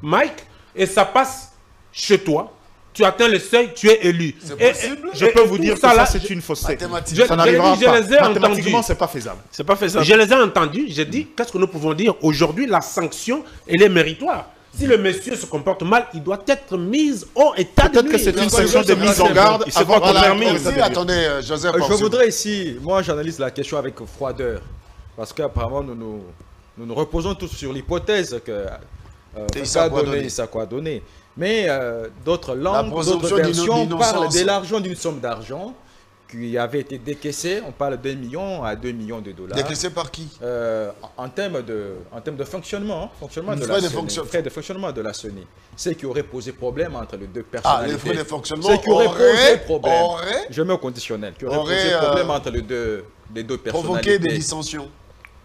Mike, et ça passe chez toi, tu atteins le seuil, tu es élu. C'est possible. Je peux vous dire que ça, c'est une fausseté. Ça n'arrivera pas. Mathématiquement, c'est pas faisable. C'est pas faisable. Je les ai entendus. J'ai dit, qu'est-ce que nous pouvons dire aujourd'hui? La sanction, elle est méritoire. Si le monsieur se comporte mal, il doit être mis hors état de nuire. Peut-être que c'est une sanction de mise en garde. Il se voit qu'on permis. Attendez, Joseph. Je voudrais ici, moi j'analyse la question avec froideur. Parce qu'apparemment, nous nous reposons tous sur l'hypothèse que Issako a donné. Mais d'autres langues, d'autres versions parlent de l'argent, d'une somme d'argent qui avait été décaissée. On parle d'1 million à 2 millions de dollars. Décaissé par qui? En termes de fonctionnement, frais de fonctionnement de la CENI. Ce qui aurait posé problème entre les deux personnalités. Ah, les frais de fonctionnement ce qui aurait posé problème. Je mets au conditionnel. Qui aurait posé problème entre les deux personnalités. Provoquer des dissensions.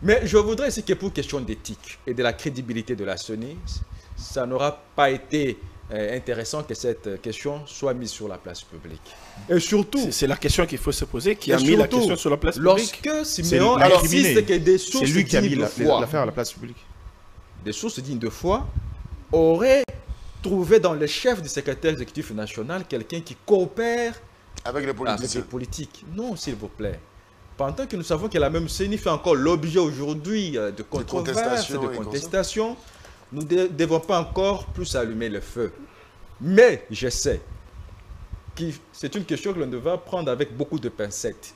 Mais je voudrais aussi que pour question d'éthique et de la crédibilité de la CENI, ça n'aura pas été intéressant que cette question soit mise sur la place publique. Et surtout, c'est la question qu'il faut se poser, qui a mis la question sur la place publique. Lorsque Siméon insiste que des sources c'est lui qui a mis l'affaire à la place publique. Des sources dignes de foi auraient trouvé dans le chef du secrétaire exécutif national quelqu'un qui coopère avec les politiques. Non, s'il vous plaît. Pendant que nous savons que la même CENI fait encore l'objet aujourd'hui de controverses, de contestations, nous ne devons pas encore plus allumer le feu. Mais je sais que c'est une question que l'on devra prendre avec beaucoup de pincettes.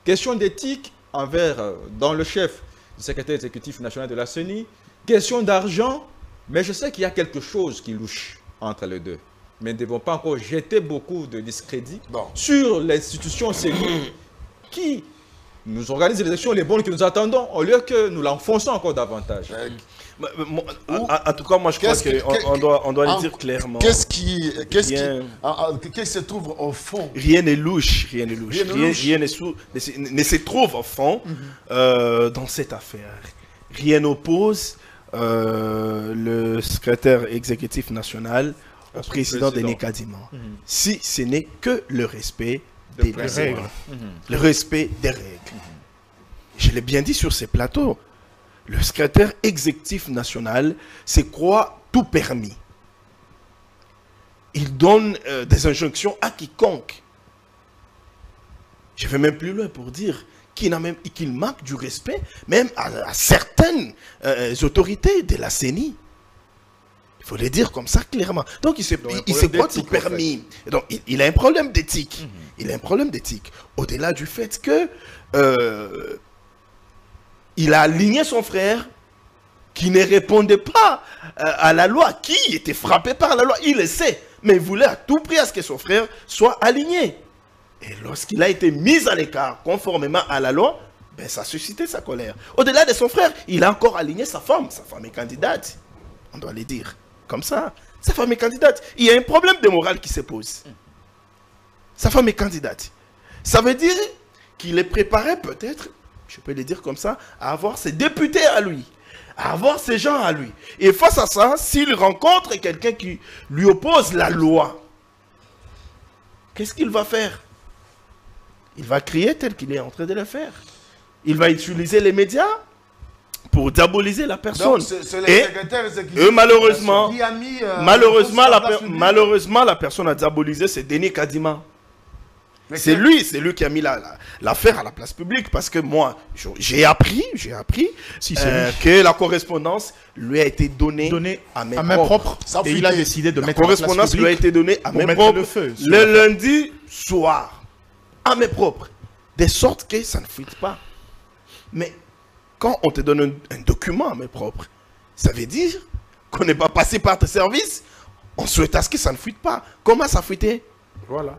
Question d'éthique dans le chef du secrétaire exécutif national de la CENI. Question d'argent, mais je sais qu'il y a quelque chose qui louche entre les deux. Mais nous ne devons pas encore jeter beaucoup de discrédit sur l'institution CENI qui nous organise les élections, les bons que nous attendons, au lieu que nous l'enfonçons encore davantage. En tout cas, moi, je crois qu'on doit le dire clairement. Qu'est-ce qui se trouve au fond? Rien n'est louche. Rien ne se trouve au fond dans cette affaire. Rien n'oppose le secrétaire exécutif national au président Denis Kadima. Si ce n'est que le respect des règles. Le respect des règles. Je l'ai bien dit sur ces plateaux. Le secrétaire exécutif national se croit tout permis. Il donne des injonctions à quiconque. Je vais même plus loin pour dire qu'il manque du respect même à certaines autorités de la CENI. Il faut le dire comme ça clairement. Donc il se croit tout permis. Donc il a un problème d'éthique. Il a un problème d'éthique. Au-delà du fait que il a aligné son frère qui ne répondait pas à la loi, qui était frappé par la loi. Il le sait, mais il voulait à tout prix à ce que son frère soit aligné. Et lorsqu'il a été mis à l'écart conformément à la loi, ben, ça a suscité sa colère. Au-delà de son frère, il a encore aligné sa femme. Sa femme est candidate. On doit le dire comme ça. Sa femme est candidate. Il y a un problème de morale qui se pose. Sa femme est candidate. Ça veut dire qu'il est préparé peut-être, je peux le dire comme ça, à avoir ses députés à lui, à avoir ses gens à lui. Et face à ça, s'il rencontre quelqu'un qui lui oppose la loi, qu'est-ce qu'il va faire? Il va crier tel qu'il est en train de le faire. Il va utiliser les médias pour diaboliser la personne. Et malheureusement, malheureusement, la personne a diabolisé, c'est Denis Kadima. C'est lui qui a mis l'affaire à la place publique, parce que moi, j'ai appris que la correspondance lui a été donnée à main propre. Et il a décidé de mettre la correspondance lui a été donnée à main propre le lundi soir, à main propre, de sorte que ça ne fuite pas. Mais quand on te donne un document à main propre, ça veut dire qu'on n'est pas passé par tes services, on souhaite à ce que ça ne fuite pas. Comment ça fuitait? Voilà.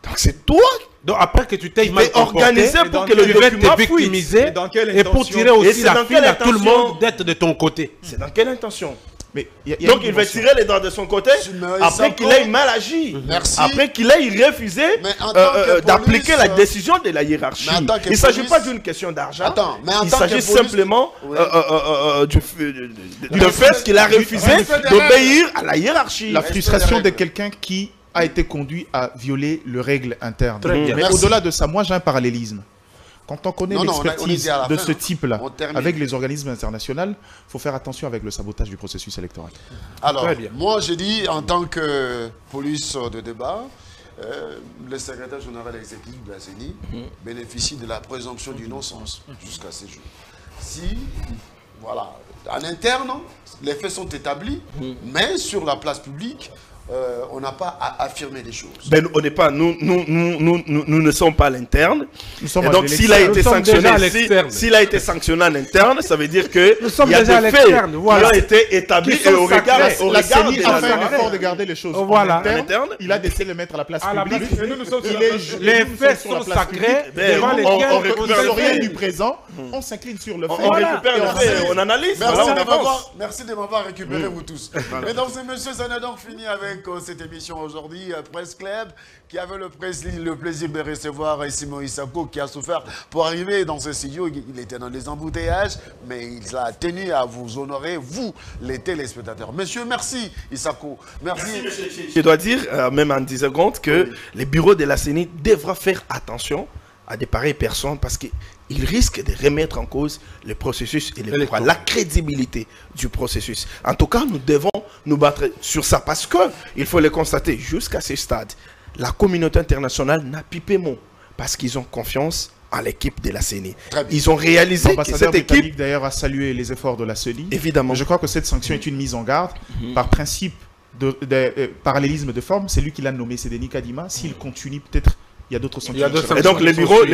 Donc c'est toi. Donc après que tu t'es organisé pour que le document victimiser et pour tirer aussi la file à tout le monde d'être de ton côté. C'est dans quelle intention? Mais y a donc il va tirer les dents de son côté après qu'il ait mal agi. Merci. Après qu'il ait refusé d'appliquer la décision de la hiérarchie. Il ne s'agit pas d'une question d'argent. Il s'agit simplement du fait qu'il a refusé d'obéir à la hiérarchie. La frustration de quelqu'un qui a été conduit à violer les règles internes. Mais au-delà de ça, moi j'ai un parallélisme. Quand on connaît l'expertise de ce type-là, avec les organismes internationaux, il faut faire attention avec le sabotage du processus électoral. Alors, moi j'ai dit en tant que police de débat, le secrétaire général exécutif de la CENI bénéficie de la présomption d'innocence jusqu'à ces jours. Si, voilà, en interne, les faits sont établis, mais sur la place publique, on n'a pas à affirmer les choses. Ben, on n'est pas, nous ne sommes pas à l'interne. Et donc, s'il a été sanctionné en interne, ça veut dire que il y a des faits qui ont été établis et au regard de la CENI a fait un effort de garder les choses en interne. Il a décidé de les mettre à la place publique. Les faits sont sacrés. On récupère rien du présent. On s'incline sur le fait. On récupère le fait. On analyse. Merci de m'avoir récupéré, vous tous. Mesdames et messieurs, ça n'a donc fini avec cette émission aujourd'hui, Presse Club, qui avait le plaisir de recevoir Simon Isako, qui a souffert pour arriver dans ce studio. Il était dans les embouteillages, mais il a tenu à vous honorer, vous, les téléspectateurs. Monsieur, merci Isako. Merci. Je dois dire, même en 10 secondes, que les bureaux de la CENI devraient faire attention à de pareilles personnes parce qu'ils risquent de remettre en cause le processus et la crédibilité du processus. En tout cas, nous devons nous battre sur ça parce que, il faut le constater, jusqu'à ce stade, la communauté internationale n'a pipé mot parce qu'ils ont confiance à l'équipe de la CENI. Ils ont réalisé que cette équipe d'ailleurs a salué les efforts de la CENI. Évidemment. Mais je crois que cette sanction est une mise en garde par principe de parallélisme de forme. C'est lui qui l'a nommé, c'est Denis Kadima. S'il continue, peut-être il y a d'autres sanctions. Et donc les bureaux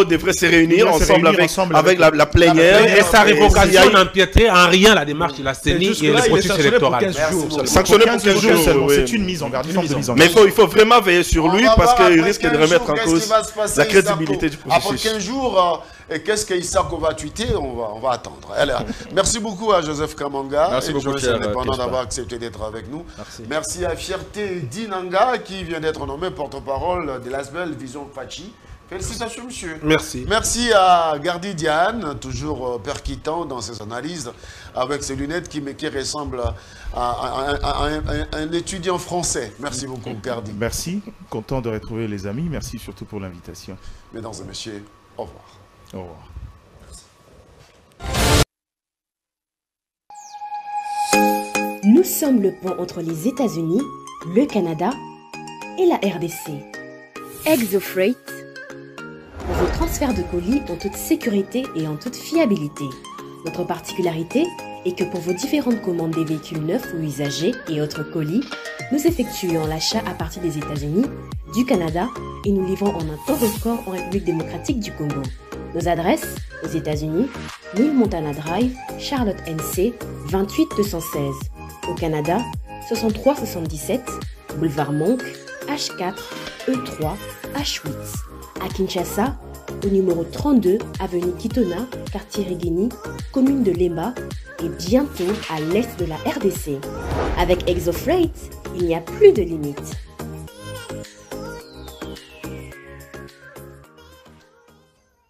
devraient se réunir ensemble avec la plénière. Et sa révocation n'empiéterait en rien la démarche de la CENI et le processus électoral. Sanctionné pour 15 jours. C'est une mise en garde. Mais il faut vraiment veiller sur lui parce qu'il risque de remettre en cause la crédibilité du processus. Après 15 jours, qu'est-ce qu'Isako va tweeter? On va attendre. Merci beaucoup à Joseph Kamanga et Joël Indépendant d'avoir accepté d'être avec nous. Merci à Fierté Dinanga qui vient d'être nommé porte-parole de l'ASBEL Vision Fachi. Félicitations, monsieur. Merci. Merci à Gardi Diane, toujours percutant dans ses analyses, avec ses lunettes qui ressemblent à un étudiant français. Merci beaucoup, Gardi. Merci. Content de retrouver les amis. Merci surtout pour l'invitation. Mesdames et messieurs, au revoir. Au revoir. Nous sommes le pont entre les États-Unis, le Canada et la RDC. ExoFreight, vos transferts de colis en toute sécurité et en toute fiabilité. Notre particularité est que pour vos différentes commandes des véhicules neufs ou usagés et autres colis, nous effectuons l'achat à partir des États-Unis, du Canada et nous livrons en un temps record en République démocratique du Congo. Nos adresses aux États-Unis, New Montana Drive, Charlotte NC, 28216. Au Canada, 6377, Boulevard Monk, H4, E3, H8. À Kinshasa, au numéro 32, avenue Kitona, quartier Rigini, commune de Lemba et bientôt à l'est de la RDC. Avec ExoFreight, il n'y a plus de limites.